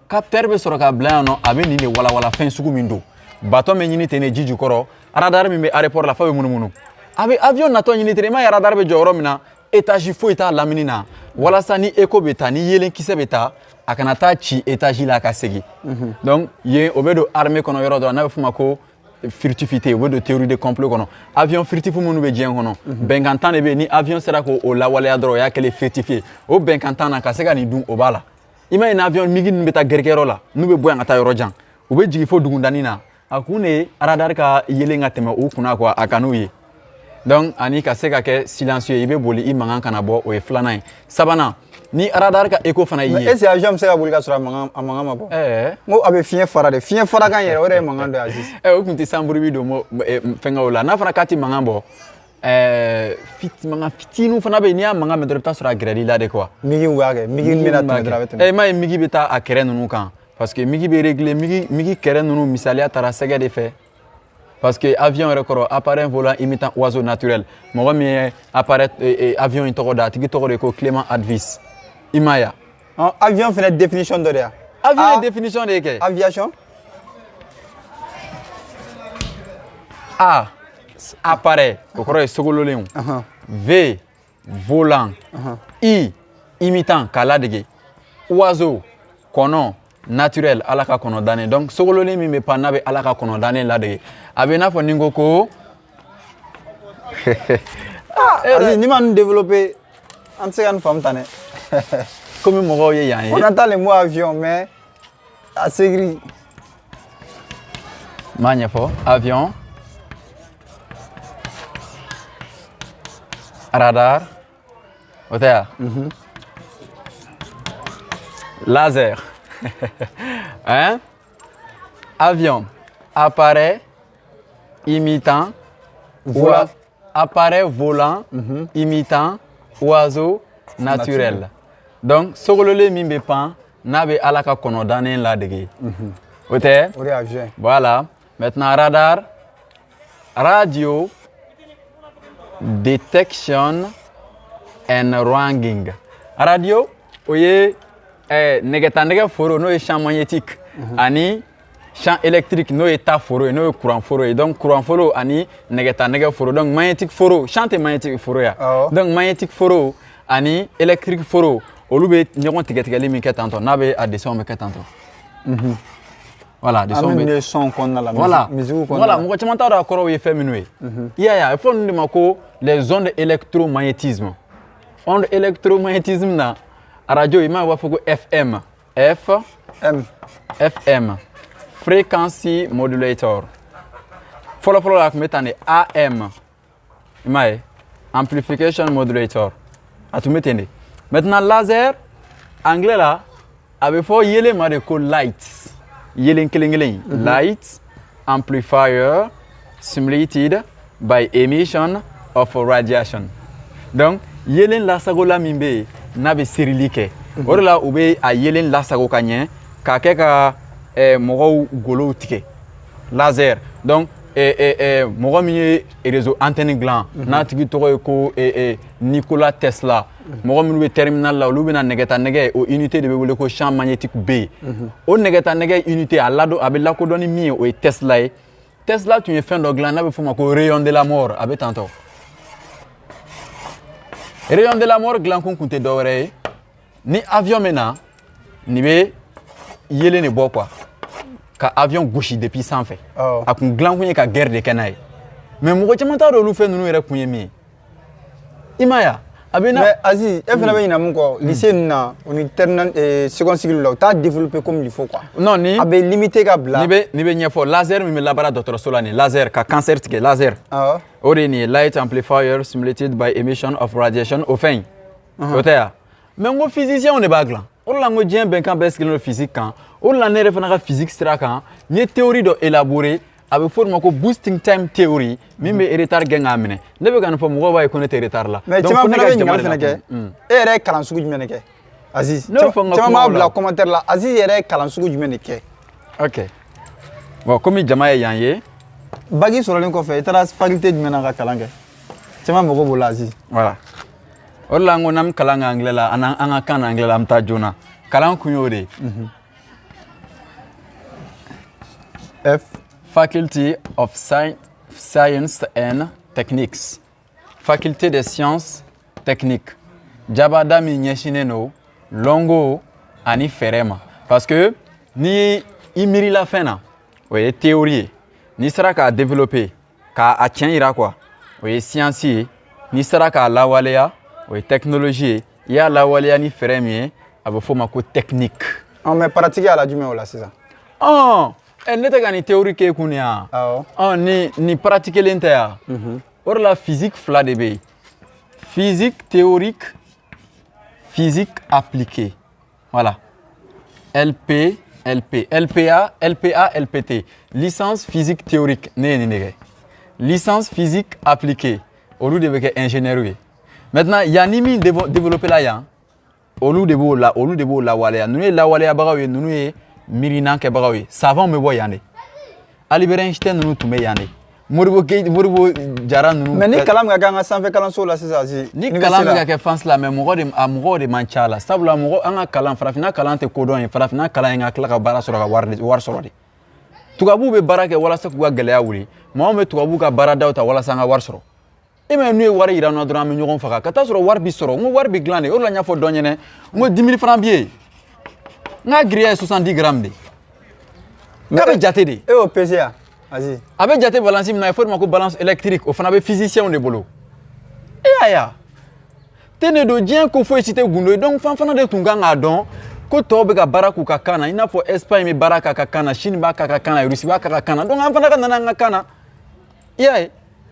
capteur bɛ sɔrɔ ka bila yan nɔ a bɛ nin de walawala fɛn sugu min don bateau bɛ ɲini ten de ji jukɔrɔ radar min bɛ aéroport la f'a bɛ munumunu a bɛ avion natɔ ɲini ten i m'a ye radar bɛ jɔ yɔrɔ min na étage foyi t'a lamini na walasa ni écho bɛ taa ni yelen kisɛ bɛ taa a kana taa ci étage la ka segin donc yen o bɛ don armée kɔnɔ yɔrɔ dɔ la n'a bɛ f'o ma ko furtivité o bɛ don théorie de complot kɔnɔ avion furtif minnu bɛ diɲɛ kɔnɔ bɛnkan tan de bɛ yen ni avion sera k'o lawaleya dɔrɔn o y'a kɛlen furtif ye o bɛnkan tan na ka se ka nin dun o b'a la i m'a ye ni avion migi ninnu bɛ taa gɛrɛgɛrɛ la n'u bɛ bɔ yan ka taa yɔrɔ jan u bɛ jigin fo dugundani na a kun de ye radar ka yelen ka tɛmɛ u kunna quoi a ka n'u ye donc ani ka se ka kɛ silencieux ye i bɛ boli i mankan kana bɔ o ye filanan ye sabanan ni radar ka écho fana y'i ye est ce que avion bɛ se ka boli ka sɔrɔ a mankan ma bɔ n ko a bɛ fiɲɛ fara de fiɲɛ fara kan yɛrɛ o de ye mankan dɔ ye Aziz o tun tɛ sanburubi don fɛnkɛw la n'a fɔra k'a tɛ mankan bɔ mankan fitininw fana bɛ yen n'i y'a mankan mɛn dɔrɔn i bɛ taa sɔrɔ a gɛrɛl'i la de quoi migi b'a kɛ migi bɛna tɛmɛ dɔrɔn a bɛ tɛmɛ i m'a ye migi bɛ taa a kɛrɛ ninnu kan parce que migi bɛ régler migi kɛrɛ ninnu misaliya taara sɛgɛ de fɛ parce que avion yɛrɛ kɔrɔ appareil volant imitant oiseau naturel mɔgɔ min ye appareil avion in tɔgɔ da a tigi tɔgɔ de ko Clément Advis i m'a ye avion fana définition dɔ de yan avion ye définition de ye kɛ aviation A appareil o kɔrɔ ye sogololenw V volant I imitant k'a ladege oiseau kɔnɔ naturel ala ka kɔnɔ dannen donc sogololen min bɛ pan n'a bɛ ala ka kɔnɔ dannen ladege a bɛ i n'a fɔ ni n ko ko Aziz n'i ma nin développer an tɛ se ka nin faamu tan dɛ komi mɔgɔw ye yan ye on entend le mot avion mais a s'écrit n m'a ɲɛfɔ avion radar o tɛ yan laser hein? Avion, appareil imitant appareil volant imitant oiseau naturel. Donc, sogolole min bɛ pan n'a bɛ ala ka kɔnɔ dannen ladege. O tɛ? O de ye avion. Voilà. Maintenant, radar, radio detection and wrangling. Radio, o ye nɛgɛtanɛgɛ foro n'o ye champ magnétique ani champ électrique n'o ye ta foro ye n'o ye courant foro ye donc courant foro ani nɛgɛtanɛgɛ foro donc magnétique foro champ tɛ magnétique foro ya donc magnétique foro ani électrique foro olu bɛ ɲɔgɔn tigɛtigɛli min kɛ tantɔ n'a bɛ a dessin bɛ kɛ tantɔ voilà dessin bɛ son kɔnɔna la voilà musique kɔnɔna voilà mɔgɔ caman t'a dɔn a kɔrɔw ye fɛn minnu ye i y'a ye a bɛ fɔ ninnu de ma ko les ondes électromagnétisme onde électromagnétisme na radio il m'a b'a fɔ ko FM FM frequency modulator fɔlɔ la tun bɛ tan de AM i m'a ye amplification modulator a tun bɛ ten de maintenant laser anglais la a bɛ fɔ yelen ma de ko light yelen kelen kelen light amplifier simulated by emission of radiation donc yelen lasagola min bɛ yen n'a bɛ serili kɛ o de la u bɛ a yelen lasago ka ɲɛ k'a kɛ ka mɔgɔw golow tigɛ laser donc mɔgɔ min ye réseau antenne dilan n'a tigi tɔgɔ ye ko Nikola Tesla mɔgɔ minnu bɛ terminal la olu bɛna nɛgɛtanɛgɛ o unité de bɛ wele ko champ magnétique B o nɛgɛtanɛgɛ unité a bɛ lakodɔn ni min ye o ye Tesla ye Tesla tun ye fɛn dɔ dilan n'a bɛ f'o ma ko rayon de la mort a bɛ tantɔ rayon de la mort dilankun tun tɛ dɔwɛrɛ ye ni avion bɛ na nin bɛ yelen de bɔ quoi ka avion gosi depuis sanfɛ a kun dilankun ye ka guerre de kɛ n'a ye mais mɔgɔ caman t'a dɔn olu fɛn ninnu yɛrɛ kun ye min ye i ma ye a bɛ na. mais Aziz e fana bɛ ɲinɛ mun kɔ lycée ninnu na o ni terminal seconde cycle la u t'a développer comme il faut quoi. non ni a bɛ limité ka bila. ni bɛ ɲɛfɔ laser min bɛ labaara dɔgɔtɔrɔso la nin laser ka cancer tigɛ laser. o de ye nin ye light amplifier simulated by emission of radiation o fɛn in. o tɛ ya mais n ko physiciens de b'a dilan o de la n ko diɲɛ bɛnkan bɛɛ sigilen don physique kan o de la ne yɛrɛ fana ka physique sira kan n ye théorie dɔ élaborer a bɛ fɔ o de ma ko boosting time theory min bɛ retard gɛn k'a minɛ ne bɛ ka nin fɔ mɔgɔw b'a ye ko ne tɛ retard la. mais caman fana bɛ ɲininkali fana kɛ e yɛrɛ ye kalan sugu jumɛn de kɛ Aziz caman b'a bila commentaire la Aziz yɛrɛ ye kalan sugu jumɛn de kɛ. ok bon komi jama ye yan ye. bac sɔrɔlen kɔfɛ i taara faculté jumɛn na ka kalan kɛ caman mago b'o la Aziz. voilà o de la n ko n'an bɛ kalan kɛ anglais la an ka kan na anglais la an bɛ taa joona kalan kun y'o de ye. F. Faculty of Science and Techniques. Faculté des sciences techniques. Jabada mi ɲɛsinnen don longo ani fɛrɛ ma. Parce que ni i miirila fɛn na o ye théorie ye. N'i sera k'a développer k'a tiɲɛ yira quoi o ye science ye. N'i sera k'a lawaleya o ye technologie ye. I y'a lawaleya ni fɛrɛ min ye a bɛ f'o ma ko technique. mais pratique a la jumɛn o la sisan. ne tɛ ka nin théorie k'e kun yan. ni pratiquelen tɛ yan. o de la physique fila de bɛ yen. physique théorique physique appliquée voilà LPA LPT licence physique théorique ne ye nin de kɛ licence physique appliquée olu de bɛ kɛ ingénieur ye maintenant yan ni min développé la yan olu de b'o lawaleya ninnu ye lawaleyabagaw ye ninnu ye miirina kɛbagaw ye savant bɛ bɔ yan de Albert Einstein ninnu tun bɛ yan de Modibo Jara ninnu. mais ni kalan bɛ ka kɛ an ka sanfɛ kalanso la sisan Aziz. ni kalan bɛ ka kɛ France la mais mɔgɔw de man ca la sabula an ka kalan farafinna kalan tɛ kodɔn ye farafinna kalan ye ka tila ka baara sɔrɔ ka wari sɔrɔ de tubabuw bɛ baara kɛ walasa k'u ka gɛlɛya wuli maa min bɛ tubabuw ka baaradaw ta walasa an ka wari sɔrɔ e ma n'u ye wari yira an na dɔrɔn an bɛ ɲɔgɔn faga ka taa sɔrɔ wari bi sɔrɔ n ko wari bi dilan de o de la n y'a fɔ dɔ ɲɛna n ko 10 000 francs b'i ye n ka giriya ye 70 grammes de k'a bɛ jate de. e y'o pesé ya Aziz. a bɛ jate balance min na il faut de ma ko balance électrique o fana bɛ physicien de bolo e y'a ye a te ne don diɲɛ ko foyi si tɛ gundo ye donc fan fana de tun kan k'a dɔn ko tɔw bɛ ka baara k'u ka kan na i n'a fɔ Espagne bɛ baara k'a ka kan na Chine b'a k'a ka kan na Russie b'a k'a ka kan na donc an fana ka nana an ka kan na i y'a ye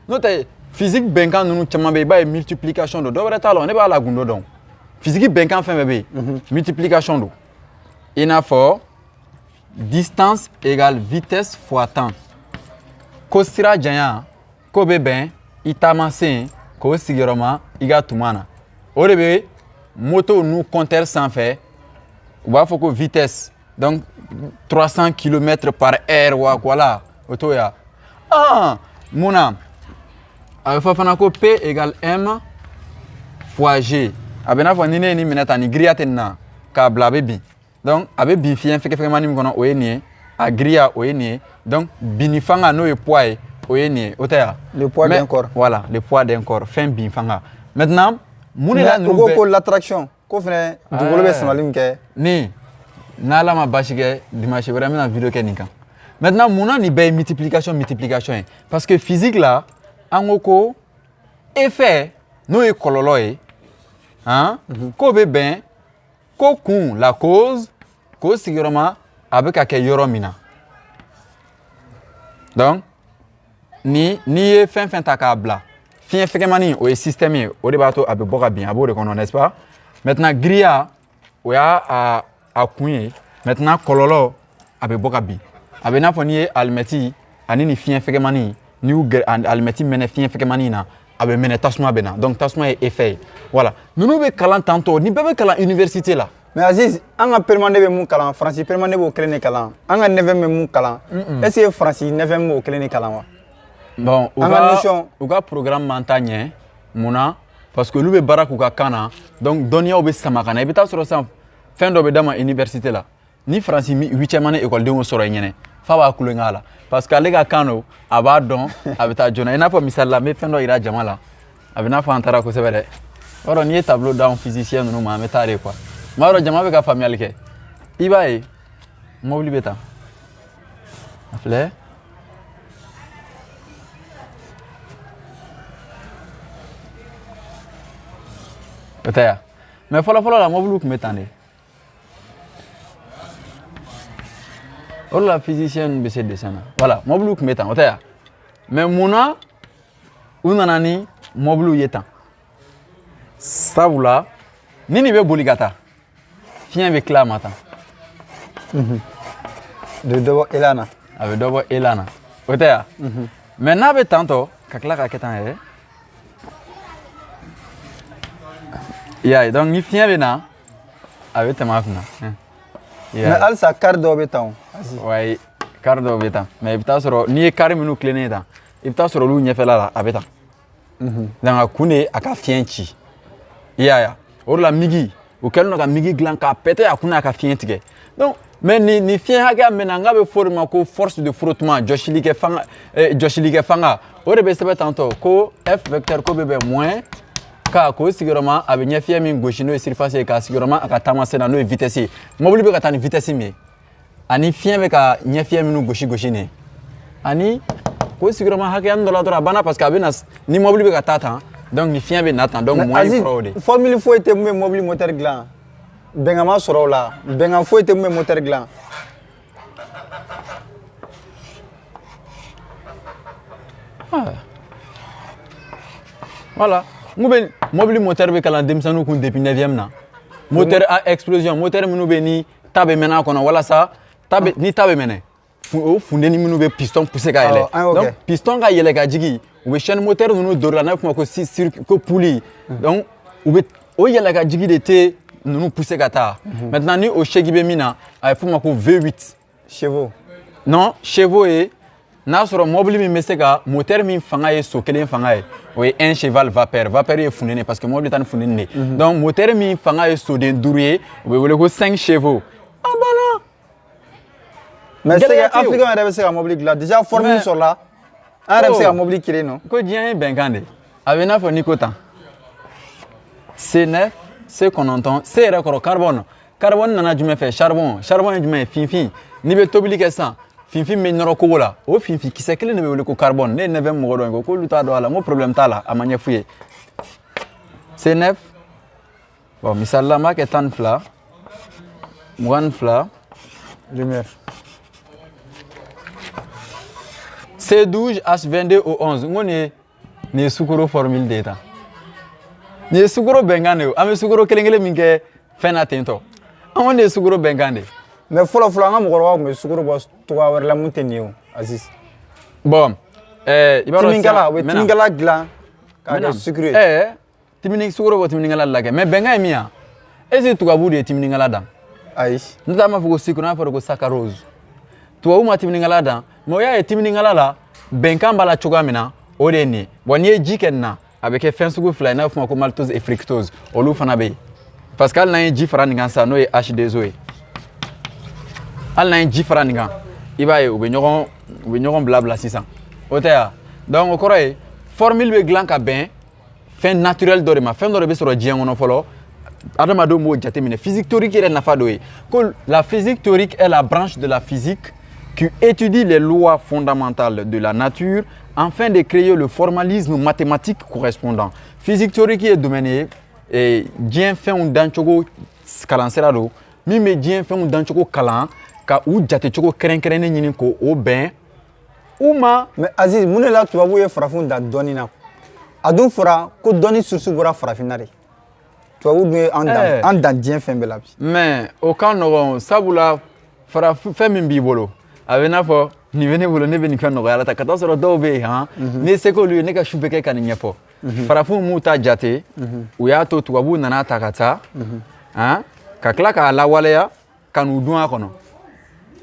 n'o tɛ physique bɛnkan ninnu caman bɛ yen i b'a ye multiplication don dɔ wɛrɛ t'a la ne b'a la gundo dɔn physique bɛnkan fɛn fɛn bɛ yen multiplication don i n'a fɔ distance égale vitesse fois temps ko sira janya ko bɛ bɛn i taamasen k'o sigiyɔrɔma i ka tuma na o de bɛ moto n'u compteur sanfɛ u b'a fɔ ko vitesse donc 300 km/h wa voilà o t'o ye mun na a bɛ fɔ fana ko P égale M fois G a bɛ n'a fɔ ni ne ye nin minɛ tan nin giriya tɛ nin na k'a bila a bɛ bin donc a bɛ bin fiɲɛ fɛgɛfɛgɛmani min kɔnɔ o ye nin ye a giriya o ye nin ye donc binni fanga n'o ye poids ye o ye nin ye o tɛ ya. le poids d'un corps. voilà le poids d'un corps fɛn bin fanga maintenant mun de la ninnu bɛɛ. ko l'attraction ko fɛnɛ dugukolo bɛ samali min kɛ. nin n'Ala ma basi kɛ dimanche wɛrɛ n bɛna video kɛ nin kan maintenant mun na nin bɛɛ ye multiplication ye parce que physique la an ko effet n'o ye kɔlɔlɔ ye k'o bɛ bɛn ko kun la cause k'o sigiyɔrɔma a bɛ ka kɛ yɔrɔ min na donc n'i ye fɛn fɛn ta k'a bila fiɲɛ fɛgɛmani o ye système ye o de b'a to a bɛ bɔ ka bin a b'o de kɔnɔ n'est-ce pas maintenant giriya o y'a a kun ye maintenant kɔlɔlɔ a bɛ bɔ ka bin a bɛ n'a fɔ n'i ye alimɛti ani ni fiɲɛ fɛgɛmani n'i y'u gɛrɛ alimɛti mɛnɛ fiɲɛ fɛgɛmani na a bɛ mɛnɛ tasuma bɛ na donc tasuma ye effet ye voilà ninnu bɛ kalan tantɔ ni bɛɛ bɛ kalan université la. mais Aziz an ka permanent bɛ mun kalan Faransi permanent b'o kelen de kalan an ka 9e bɛ mun kalan est ce que Faransi 9e b'o kelen de kalan wa. bon u ka programme man taa ɲɛ mun na parce que olu bɛ baara k'u ka kan na donc dɔnniyaw bɛ sama ka na i bɛ taa sɔrɔ sisan fɛn dɔ bɛ d'a ma université la ni Faransi 8e année écoledenw sɔrɔ yen ɲɛnɛ f'a b'a kulonkɛ a la parce que ale ka kan don a b'a dɔn a bɛ taa joona i n'a fɔ misali la n bɛ fɛn dɔ yira jama la a bɛ n'a fɔ an taara kosɛbɛ dɛ o yɔrɔ n'i ye tableau d'anw physicien ninnu ma an bɛ taa de quoi m'a dɔn jama bɛ ka faamuyali kɛ i b'a ye mobili bɛ tan a filɛ o tɛ yan mais fɔlɔ-fɔlɔ la mobiliw tun bɛ tan de o de la physicien bɛ se dessin na voilà mobiliw tun bɛ tan o tɛ yan mais mun na u nana ni mobiliw ye tan sabula ni nin bɛ boli ka taa fiɲɛ bɛ tila a ma tan de dɔ bɔ élan na a bɛ dɔ bɔ élan na o tɛ yan mais n'a bɛ tan tɔ ka tila ka kɛ tan yɛrɛ i y'a ye donc ni fiɲɛ bɛ na a bɛ tɛmɛ a kunna mais halisa kari dɔw bɛ tan o wayi kari dɔw bɛ tan mais i bɛ taa sɔrɔ n'i ye kari minnu tilennen tan i bɛ taa sɔrɔ olu ɲɛfɛla la a bɛ tan donc a kun de a ka fiɲɛ ci i y'a ye o de la migi o kɛlen don ka migi dilan k'a pɛtɛ a kun n'a ka fiɲɛ tigɛ donc mais ni fiɲɛ hakɛya min na n k'a bɛ fɔ o de ma ko force de frottement jɔsilikɛ fanga o de bɛ sɛbɛn tantɔ ko F vecteur ko bɛ bɛn moins ka k'o sigiyɔrɔma a bɛ ɲɛfiyɛ min gosi n'o ye surface ye k'a sigiyɔrɔma a ka taamasen na n'o ye vitesse ye mobili bɛ ka taa ni vitesse min ye ani fiɲɛ bɛ ka ɲɛfiyɛ minnu gosi nin ye ani k'o sigiyɔrɔma hakɛya dɔ la dɔrɔn a banna parce que a bɛ na ni mobili bɛ ka taa tan donc ni fiɲɛ bɛ na tan donc moins ye kɔrɔ o de. formule foyi tɛ mun bɛ mobili moteur dilan bɛnkan ma sɔrɔ o la bɛnkan foyi tɛ mun bɛ moteur dilan. voilà. Mobile moteur be kalan denmisɛnninw kun depuis 9e na moteur a explosion moteur minnu be ni ta bɛ mɛnɛ a kɔnɔ walasa ni ta bɛ mɛnɛ o fundeni minnu be piston pousser ka yɛlɛ donc piston ka yɛlɛ ka jigin u be chaîne moteur ninnu dori la n'a bɛ f'o ma ko poulie donc u be o yɛlɛ ka jigin de tɛ ninnu pousser ka taa maintenant ni o segi bɛ min na a bɛ f'o ma ko V8 chevaux non chevaux ye n'a sɔrɔ mobili min bɛ se ka moteur min fanga ye so kelen fanga ye o ye 1 cheval vapeur ye fundeni parce que mobili ta ni fundeni de donc moteur min fanga ye soden 5 ye o bɛ wele ko 5 chevaux a banna. mais africain yɛrɛ bɛ se ka mobili dilan déjà formule sɔrɔla an yɛrɛ bɛ se ka mobili créer non. ko diɲɛ ye bɛnkan de a bɛ i n'a fɔ n'i ko tan C9 C9 C yɛrɛ kɔrɔ carbone nana jumɛn fɛ charbon ye jumɛn ye finfin n'i bɛ tobili kɛ sisan finfin bɛ nɔrɔ kogo la o finfin kisɛ kelen de bɛ wele ko carbone ne ye 9e mɔgɔ dɔ ye ko k'olu t'a dɔn a la n ko problème t'a la a ma ɲɛ f'u ye C9 bon misali la n b'a kɛ 12 22 lumière C12 H22 O11 n ko nin ye sukaro formule de ye tan nin ye sukaro bɛnkan de ye an bɛ sukaro kelen min kɛ fɛn na ten tɔ an ko nin ye sukaro bɛnkan de ye. mais fɔlɔ an ka mɔgɔkɔrɔbaw tun bɛ sukaro bɔ cogoya wɛrɛ la mun tɛ nin ye o Aziz. bon i b'a dɔn timinikala u bɛ timinikala dilan k'a kɛ sucre ye. sukaro bɔ timinikala de la kɛ mais bɛnkan ye min ye est ce que tubabuw de ye timinikala dan. ayi. n'o tɛ an b'a fɔ ko sucre n'a fɔra ko saccharose tubabuw ma timinikala dan mais o y'a ye timinikala la bɛnkan b'a la cogoya min na o de ye nin ye bon n'i ye ji kɛ nin na a bɛ kɛ fɛn sugu fila ye n'a bɛ f'o ma ko maltose et fructose olu fana bɛ yen parce que hali n'an ye ji fara nin kan sisan n'o ye H2O ye. hali n'an ye ji fara nin kan i b'a ye u bɛ ɲɔgɔn bila sisan o tɛ yan donc o kɔrɔ ye formule bɛ dilan ka bɛn fɛn naturel dɔ de ma fɛn dɔ de bɛ sɔrɔ diɲɛ kɔnɔ fɔlɔ adamadenw b'o jateminɛ physique théorique yɛrɛ nafa dɔ ye ko la physique théorique est la branche de la physique qui étudie les lois fondamentales de la nature afin de créer le formalisme mathématique correspondant physique théorique ye domaine ye diɲɛ fɛnw dancogo kalan sira don min bɛ diɲɛ fɛnw dancogo kalan ka u jatecogo kɛrɛnkɛrɛnnen ɲini k'o bɛn u ma. mais Aziz mun de la tubabuw ye farafinw da dɔnni na a dun fɔra ko dɔnni source bɔra farafinna de. tubabu dun ye an dan diɲɛ fɛn bɛɛ la bi. mais o ka nɔgɔn sabula fɛn min b'i bolo a bɛ n'a fɔ nin bɛ ne bolo ne bɛ nin fɛn nɔgɔya la ta ka taa sɔrɔ dɔw bɛ yen han ne se k'olu ye ne ka su bɛ kɛ ka nin ɲɛfɔ farafinw m'u ta jate u y'a to tubabuw nana ta ka taa ka tila k'a lawaleya ka n'u dun a kɔnɔ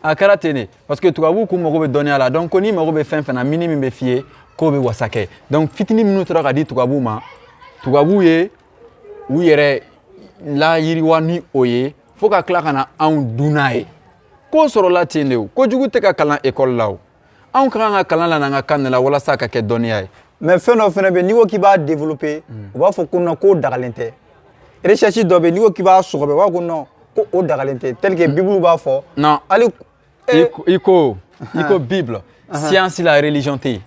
a kɛra ten de parce que tubabuw k'u mago bɛ dɔnniya la donc ko n'i mago bɛ fɛn fɛn na mini min bɛ f'i ye k'o bɛ wasa kɛ donc fitinin minnu tora ka di tubabuw ma tubabuw ye u yɛrɛ layiriwa ni o ye fo ka tila ka na anw dun n'a ye k'o sɔrɔla ten de o kojugu tɛ ka kalan école la o anw ka kan ka kalan la n'an ka kan de la walasa ka kɛ dɔnniya ye mais fɛn dɔ fɛnɛ bɛ yen n'i ko k'i b'a développer u b'a fɔ ko non k'o dagalen tɛ recherche dɔ bɛ yen n'i ko k'i b'a sɔgɔbɛ u b'a fɔ ko non ko o dagalen tɛ tel que bible b'a fɔ non hali i ko bible science la religion tɛ yen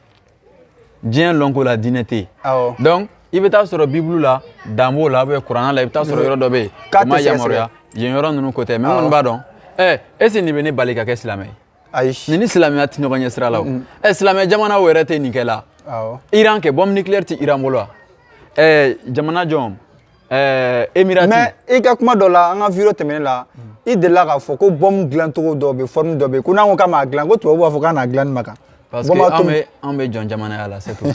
diɲɛ lɔnko la diinɛ tɛ yen donc i bɛ taa sɔrɔ bible la dan b'o la ou kuranna la i bɛ taa sɔrɔ yɔrɔ dɔ bɛ yen o ma yamaruya yen yɔrɔ ninnu ko tɛ mais n kɔni b'a dɔn est-ce que nin bɛ ne bali ka kɛ silamɛ ye ayi nin ni silamɛya tɛ ɲɔgɔn ɲɛ sira la o silamɛ jamana o yɛrɛ tɛ nin kɛ la Iran kɛ bombe nucléaire tɛ Iran bolo wa jamana jɔn Emirati mais i ka kuma dɔ la an ka vidéo tɛmɛnen la i delila k'a fɔ ko bombe dilancogo dɔ bɛ forme dɔ bɛ yen ko n'an ko k'an b'a dilan ko tubabu b'a fɔ k'an n'a dilan nin ma kan parce que an bɛ jɔn jamanaya la c'est tout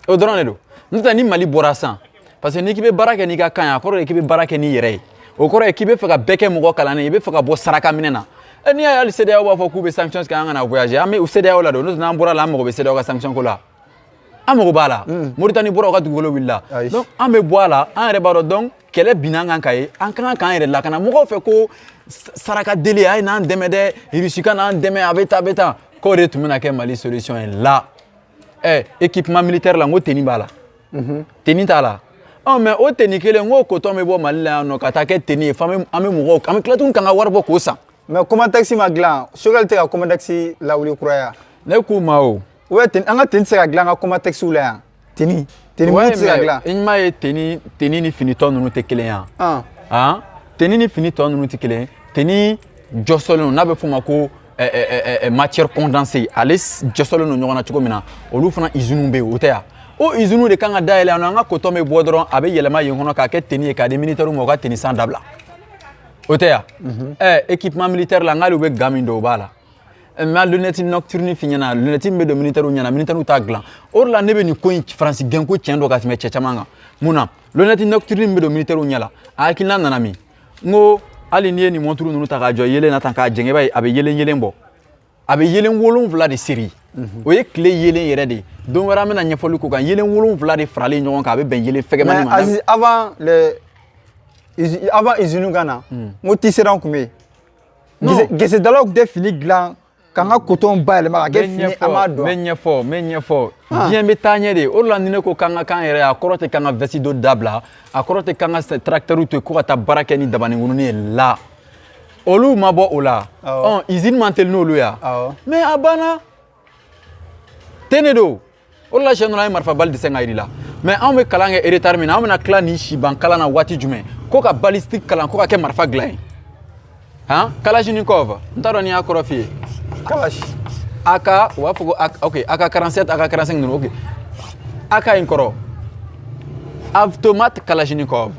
o dɔrɔn de don n'o tɛ ni Mali bɔra san parce que n'i k'i bɛ baara kɛ n'i ka kan ye a kɔrɔ ye k'i bɛ baara kɛ n'i yɛrɛ ye o kɔrɔ ye k'i bɛ fɛ ka bɛɛ kɛ mɔgɔ kalannen i bɛ fɛ ka bɔ saraka minɛ na n'i y'a ye hali CEDEAO b'a fɔ k'u bɛ sanction kɛ an kana voyager an bɛ CEDEAO la don n'o tɛ n'an bɔra la an mago bɛ CEDEAO ka sanction ko la an mago b'a la Mauritanie bɔra u ka dugukolo wulila donc an bɛ bɔ a la an yɛrɛ b'a dɔn donc kɛlɛ binna an kan ka ye an kan k'an yɛrɛ lakana mɔgɔw fɛ ko saraka deli a ye n'an dɛmɛ dɛ Russie ka n'an dɛmɛ a bɛ taa k'o de tun bɛna kɛ Mali solution ye la équipement militaire la n ko tenue b'a la tenue t'a la mais o tenue kelen n ko coton bɛ bɔ Mali la yan nɔ ka taa kɛ tenue ye f'an bɛ mɔgɔw an bɛ tila tuguni k'an ka wari bɔ k'o san mais Comatex ma dilan Choguel tɛ ka Comatex lawuli kuraya ne k'u ma o an ka tenue tɛ se ka dilan an ka Comatex la yan tenue minnu tɛ se ka dilan i m'a ye tenue ni fini tɔ ninnu tɛ kelen ye tenue ni fini tɔ ninnu tɛ kelen ye tenue jɔsɔlen n'a bɛ f'o ma ko matière condensée ale jɔsɔlen don ɲɔgɔn na cogo min na olu fana usines bɛ yen o tɛ yan o usines de kan ka dayɛlɛ yan nɔ an ka coton bɛ bɔ dɔrɔn a bɛ yɛlɛma yen kɔnɔ k'a kɛ tenue ye k'a di militaires ma u ka tenue san dabila o tɛ yan équipement militaire la n k'ale bɛ ga min don o b'a la mais lunette nocturne fi ɲɛna lunette min bɛ don militaires ɲɛna militaires t'a dilan o de la ne bɛ nin ko in Faransi gɛnko tiɲɛ dɔ ka tɛmɛ cɛ caman kan mun na lunette nocturne min bɛ don militaires ɲɛ la a hakilina nana min n ko hali n'i ye nin montre ninnu ta k'a jɔ yelen na tan k'a jɛngɛ b'a ye a bɛ yelen bɔ a bɛ yelen 7 de seri o ye tile yelen yɛrɛ de ye don wɛrɛ an bɛna ɲɛfɔli k'o kan yelen 7 de faralen ɲɔgɔn kan a bɛ bɛn yelen fɛgɛmani ma. mais avant usines ka na n ko tisserand tun bɛ yen gesedalaw tun tɛ fini dilan k'an ka coton bayɛlɛma ka kɛ fini an b'a dɔn. n bɛ ɲɛfɔ diɲɛ bɛ taa ɲɛ de o de la ni ne ko k'an ka kan yɛrɛ a kɔrɔ tɛ k'an ka veste dɔ dabila a kɔrɔ tɛ k'an ka tracteur to yen ko ka taa baara kɛ ni dabaninkurunin ye la olu ma bɔ o la usine man teli n'olu ya mais a banna ten de don o de la siɲɛ dɔ la an ye marifa bali dɛsɛ ka yir'i la mais anw bɛ kalan kɛ retard min na an bɛna tila nin siban kalan na waati jumɛn ko ka balistique kalan ko ka kɛ marifa dilan ye Kalashnikov n t'a dɔn n'i y'a kɔrɔ f'i ye Kalash AK u b'a fɔ ko ok AK-47 AK-45 ninnu ok AK in kɔrɔ automate Kalashnikov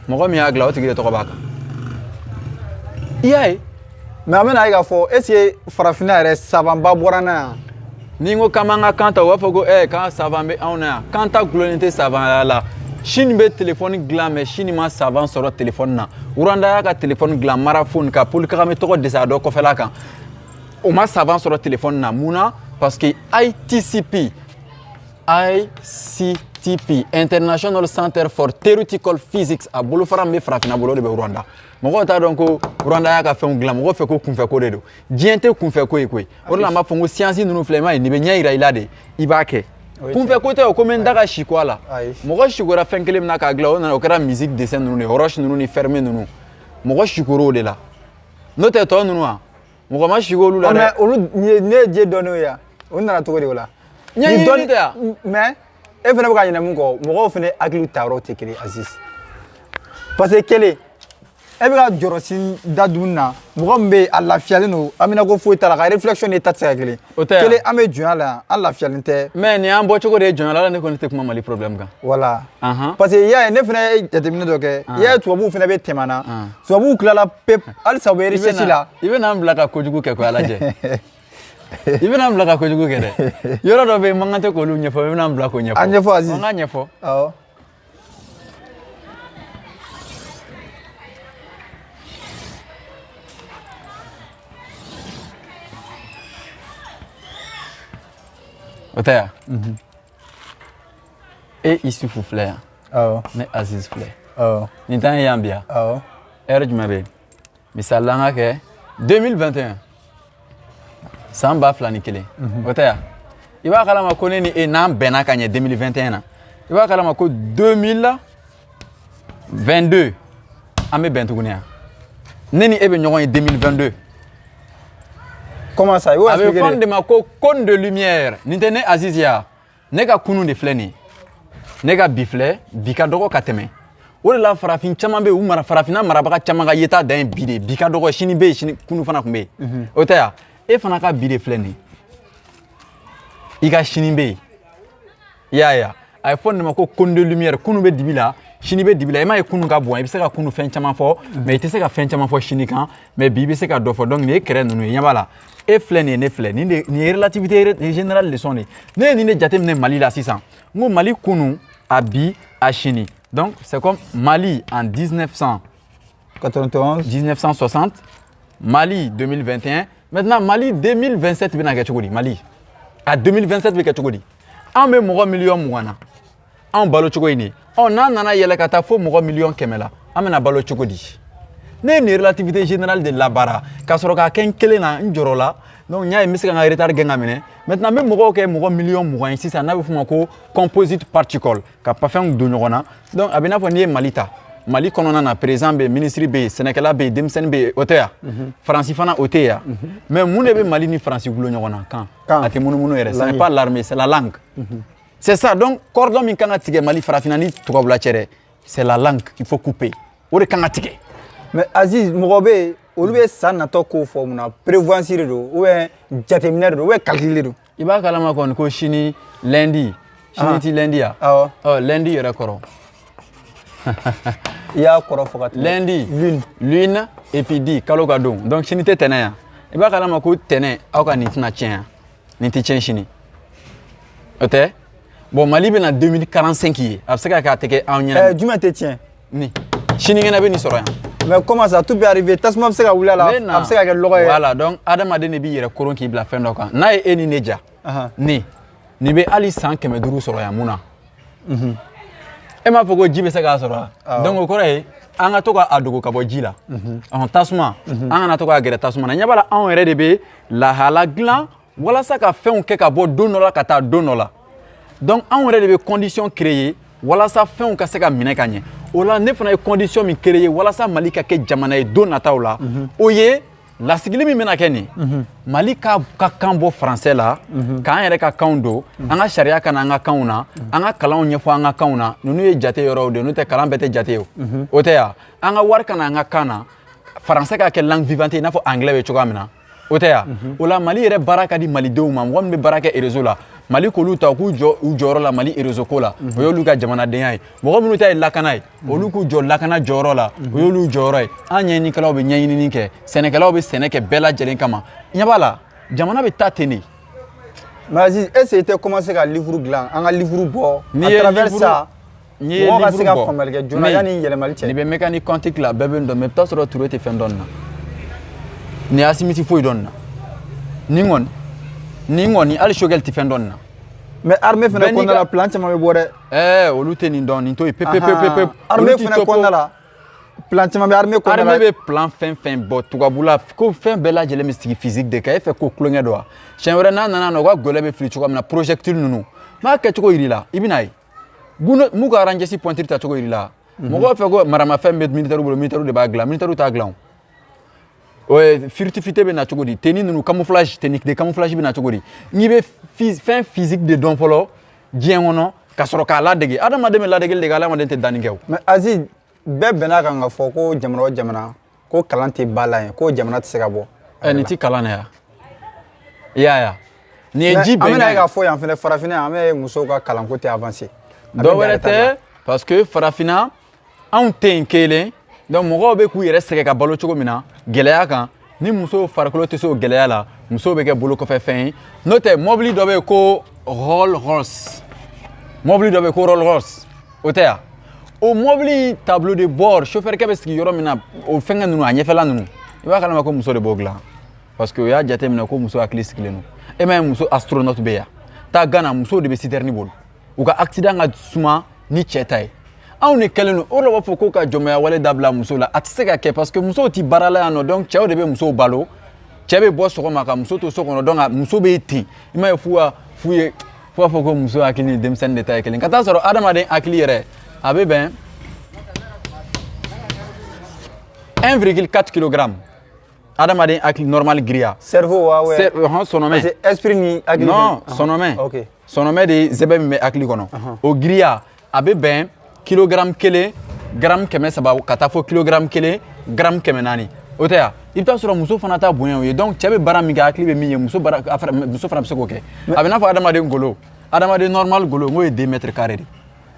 mɔgɔ min y'a dilan o tigi de tɔgɔ b'a kan i y'a ye mais an bɛna ye k'a fɔ est ce que farafinna yɛrɛ sabanba bɔra na yan ni n ko k'an b'an ka kan ta u b'a fɔ ko k'an saban bɛ anw na yan kan ta gulonnen tɛ saban la Chine bɛ téléphone dilan mais Chine ma saban sɔrɔ téléphone na Rwanda y'a ka téléphone dilan Marafone ka Paul Kagame tɔgɔ dɛsɛ a dɔ kɔfɛla kan o ma saban sɔrɔ téléphone na mun na parce que ITCP International Center for Theoretical Physics a bolofara min bɛ farafinna bolo de bɛ Rwanda mɔgɔw t'a dɔn ko Rwanda y'a ka fɛnw dilan mɔgɔw fɛ ko kunfɛ ko de don diɲɛ tɛ kunfɛ ko ye koyi o de la an b'a fɔ ko science ninnu filɛ i m'a ye nin bɛ ɲɛ yira i la de i b'a kɛ kunfɛ ko tɛ o ko n bɛ n da ka si ko a la mɔgɔ sikora fɛn kelen min na k'a dilan o nana o kɛra musique dessin ninnu de roche ninnu ni ferme ninnu mɔgɔ sikora o de la n'o tɛ tɔ ninnu wa mɔgɔ ma siko olu la dɛ. mais olu ne ye diɲɛ dɔnniw ye yan o nana cogo de o la. ɲɛɲini tɛ yan. mais e fana bɛ ka ɲinɛ mun kɔ mɔgɔw fana hakiliw ta yɔrɔ tɛ kelen Aziz parce que kelen e bɛ ka jɔrɔsi da dumuni na mɔgɔ min bɛ a lafiyalen don an bɛna ko foyi t'a la ka réflexion de ta tɛ se ka kelen kelen an bɛ jɔnya la yan an lafiyalen tɛ mais nin y'an bɔcogo de ye jɔnya la ne kɔni tɛ kuma Mali problème kan voilà parce que i y'a ye ne fana ye jateminɛ dɔ kɛ i y'a ye tubabuw fana bɛ tɛmɛ na tubabuw tilala pepu halisa u bɛ recherche la i bɛna n bila ka kojugu kɛ ko Ala jɛ i bɛna n bila ka kojugu kɛ dɛ yɔrɔ dɔ bɛ yen man kan tɛ k'olu ɲɛfɔ i bɛna n bila k'o ɲɛfɔ a ɲɛfɔ Aziz n ka ɲɛfɔ awɔ o tɛ yan e Isufu filɛ yan awɔ ne Aziz filɛ awɔ nin t'an ye yan bi yan awɔ heure jumɛn bɛ yen misali la an ka kɛ 2021 san 2001 o tɛ yan i b'a kalama ko ne ni e n'an bɛnna ka ɲɛ 2021 na i b'a kalama ko 2022 an bɛ bɛn tuguni yan ne ni e bɛ ɲɔgɔn ye 2022 comment ça a bɛ fɔ nin de ma ko cône de lumière nin tɛ ne Aziz ya ne ka kunun de filɛ nin ye ne ka bi filɛ bi ka dɔgɔ ka tɛmɛ o de la farafin caman bɛ yen u mara farafinna marabaga caman ka yeta dan ye bi de bi ka dɔgɔ sini bɛ yen sini kunu fana tun bɛ yen o tɛ yan e fana ka bi de filɛ nin ye i ka sini bɛ yen i y'a ye a ye fɔ nin de ma ko cône de lumière kunu bɛ dibi la sini bɛ dibi la i m'a ye kunu ka bon i bɛ se ka kunu fɛn caman fɔ mais i tɛ se ka fɛn caman fɔ sini kan mais bi i bɛ se ka dɔ fɔ donc nin ye kɛrɛ ninnu ye ɲɛ b'a la e filɛ nin ye ne filɛ nin ye relativité générale leçon de ye ne ye nin de jateminɛ Mali la sisan n ko Mali kunu a bi a sini donc c'est comme Mali en 1960 Mali 2021 maintenant Mali 2027 bɛna kɛ cogo di Mali a 2027 bɛ kɛ cogo di an bɛ mɔgɔ miliyɔn 20 na anw balo cogo in de n'an nana yɛlɛ ka taa fo mɔgɔ miliyɔn 100 la an bɛna balo cogo di ne ye nin relativité générale de labaara ka sɔrɔ k'a kɛ n kelen na n jɔrɔ la donc n y'a ye n bɛ se ka n ka retard gɛn ka minɛ maintenant n bɛ mɔgɔw kɛ mɔgɔ miliyɔn 20 ye sisan n'a bɛ f'o ma ko composite particle ka fɛnw don ɲɔgɔn na donc a bɛ n'a fɔ n'i ye Mali ta Mali kɔnɔna na président bɛ yen ministre bɛ yen sɛnɛkɛla bɛ yen denmisɛnnin bɛ yen o tɛ yan Faransi fana o tɛ yan mais mun de bɛ Mali ni Faransi gulo ɲɔgɔn na kan a tɛ munumunu yɛrɛ ce n'est pas l'armée c'est la langue c'est ça donc cordon min kan ka tigɛ Mali farafinna ni tubabula cɛ dɛ c'est la langue il faut couper o de kan ka tigɛ mais Aziz mɔgɔ bɛ yen olu bɛ san natɔ ko fɔ mun na prévoyance de don ou bien jateminɛ de don ou bien calcul de don i b'a kalama kɔni ko sini lundi sini ti lundi ya awɔ lundi yɛrɛ kɔrɔ i y'a kɔrɔ fɔ ka tɛmɛ lundi lune et puis di kalo ka don donc sini tɛ tɛnɛ yan i b'a kalama ko tɛnɛ aw ka nin tɛna tiɲɛ yan nin tɛ tiɲɛ sini o tɛ bon Mali bɛna 2045 ye a bɛ se ka kɛ a tɛ kɛ anw ɲɛna jumɛn tɛ tiɲɛ ni sinikɛnɛ bɛ nin sɔrɔ yan mais comment ça tout peut arriver tasuma bɛ se ka wuli a la a bɛ se ka kɛ lɔgɔ ye voilà donc adamaden de b'i yɛrɛ koron k'i bila fɛn dɔ kan n'a ye e ni ne ja nin bɛ hali san 500 sɔrɔ yan mun na e m'a fɔ ko ji bɛ se k'a sɔrɔ donc o kɔrɔ ye an ka to k'a dogo ka bɔ ji la tasuma an kana to k'a gɛrɛ tasuma na ɲɛ b'a la anw yɛrɛ de bɛ lahala dilan walasa ka fɛnw kɛ ka bɔ don dɔ la ka taa don dɔ la donc anw yɛrɛ de bɛ condition créer walasa fɛnw ka se ka minɛ ka ɲɛ o la ne fana ye condition min créer walasa Mali ka kɛ jamana ye don nataw la o ye lasigili min bɛna kɛ nin Mali ka kan bɔ français la k'an yɛrɛ ka kanw don an ka sariya ka na an ka kanw na an ka kalanw ɲɛfɔ an ka kanw na ninnu ye jate yɔrɔw de n'o tɛ kalan bɛɛ tɛ jate ye o tɛ yan an ka wari ka na an ka kan na français ka kɛ langue vivante i n'a fɔ anglais bɛ cogoya min na o tɛ yan o la Mali yɛrɛ baara ka di malidenw ma mɔgɔ min bɛ baara kɛ réseau la Mali k'olu ta k'u jɔ u jɔyɔrɔ la Mali réseau ko la o y'olu ka jamanadenya ye mɔgɔ minnu ta ye lakana ye olu k'u jɔ lakana jɔyɔrɔ la o y'olu jɔyɔrɔ ye an ɲɛɲinikɛlaw bɛ ɲɛɲinini kɛ sɛnɛkɛlaw bɛ sɛnɛ kɛ bɛɛ lajɛlen kama ɲɛ b'a la jamana bɛ taa ten de mais Aziz est-ce que i tɛ commencer ka livre dilan an ka livre bɔ à travers ça mɔgɔ ka se ka faamuyali kɛ joona yanni yɛlɛmali cɛ nin bɛ mécanique quantique la bɛɛ bɛ n dɔn mais i bɛ taa sɔrɔ Touré tɛ fɛn dɔn nin na nin Asimi tɛ foyi dɔn nin na nin kɔni hali Choguel tɛ fɛn dɔn nin na mais armée fana kɔnɔna la plan caman bɛ bɔ dɛ olu tɛ nin dɔn nin to yen pe armée fana kɔnɔna la plan caman bɛ armée kɔnɔna la armée bɛ plan fɛn fɛn bɔ tubabula ko fɛn bɛɛ lajɛlen bɛ sigi physique de kan e fɛ ko kulonkɛ dɔ wa siɲɛ wɛrɛ n'a nana u ka gɔlɛ bɛ fili cogoya min na projectile ninnu n b'a kɛcogo yir'i la i bɛna ye m'u ka ranjɛsi pointille ta cogo yir'i la mɔgɔw fɛ ko maramafɛn bɛ militaire bolo militaire de b'a dilan militaire t'a dilan furtivité bɛ na cogo di tenue ninnu camouflage technique de camouflage bɛ na cogo di n'i bɛ fɛn physique de dɔn fɔlɔ diɲɛ kɔnɔ ka sɔrɔ k'a ladege adamaden bɛ ladegeli de kɛ adamaden tɛ danni kɛ o mais Aziz bɛɛ bɛnna kan ka fɔ ko jamana o jamana ko kalan tɛ ba la yen ko jamana tɛ se ka bɔ. Ni ti kalan ya. Ya. Ni ye ji bɛn. An bɛna ka fɔ yan fɛnɛ farafinna an bɛ musow ka kalanko tɛ avancer. Dɔ wɛrɛ tɛ parce que farafinna anw tɛ yen kelen donc mɔgɔw bɛ k'u yɛrɛ sɛgɛn ka balo cogo min na gɛlɛya kan ni muso farikolo tɛ se o gɛlɛya la muso bɛ kɛ bolo kɔfɛ fɛn ye n'o tɛ mɔbili dɔ bɛ yen ko Rolls Royce mɔbili dɔ bɛ yen ko Rolls Royce o tɛ yan o mɔbili tableau de bord chauffeur kɛ bɛ sigi yɔrɔ min na o fɛnkɛ ninnu a ɲɛfɛla ninnu i b'a kalama ko muso de b'o dilan parce que o y'a jate minɛ ko muso hakili sigilen don e ma ye muso astronaute bɛ yan taa Gana muso de bɛ citerne bolo u ka accident ka suma ni cɛ ta ye anw ni kɛlen don o de b'a fɔ ko ka jɔnmaya wale dabila muso la a tɛ se ka kɛ parce que musow tɛ baara la yan nɔ donc cɛw de bɛ musow balo cɛ bɛ bɔ sɔgɔma ka muso to so kɔnɔ donc muso bɛ ten i ma ye f'u b'a fɔ ko muso hakili ni denmisɛnnin de ta ye kelen ka taa sɔrɔ adamaden hakili yɛrɛ a bɛ bɛn 1,4 kg adamaden hakili normal giriya cerveau wa ouais sɔnɔmɛ c'est esprit ni hakili non sɔnɔmɛ ok sɔnɔmɛ de zɛbɛ min bɛ hakili kɔnɔ o giriya a bɛ bɛn kilogramme kelen gramme 300 ka taa fɔ kilogramme kelen gramme 400 o tɛ yan i bɛ taa sɔrɔ muso fana ta bonya o ye donc cɛ bɛ baara min kɛ hakili bɛ min ye muso fana bɛ se k'o kɛ a bɛ n'a fɔ adamaden golo adamaden normal golo n k'o ye 2 mètres carrés de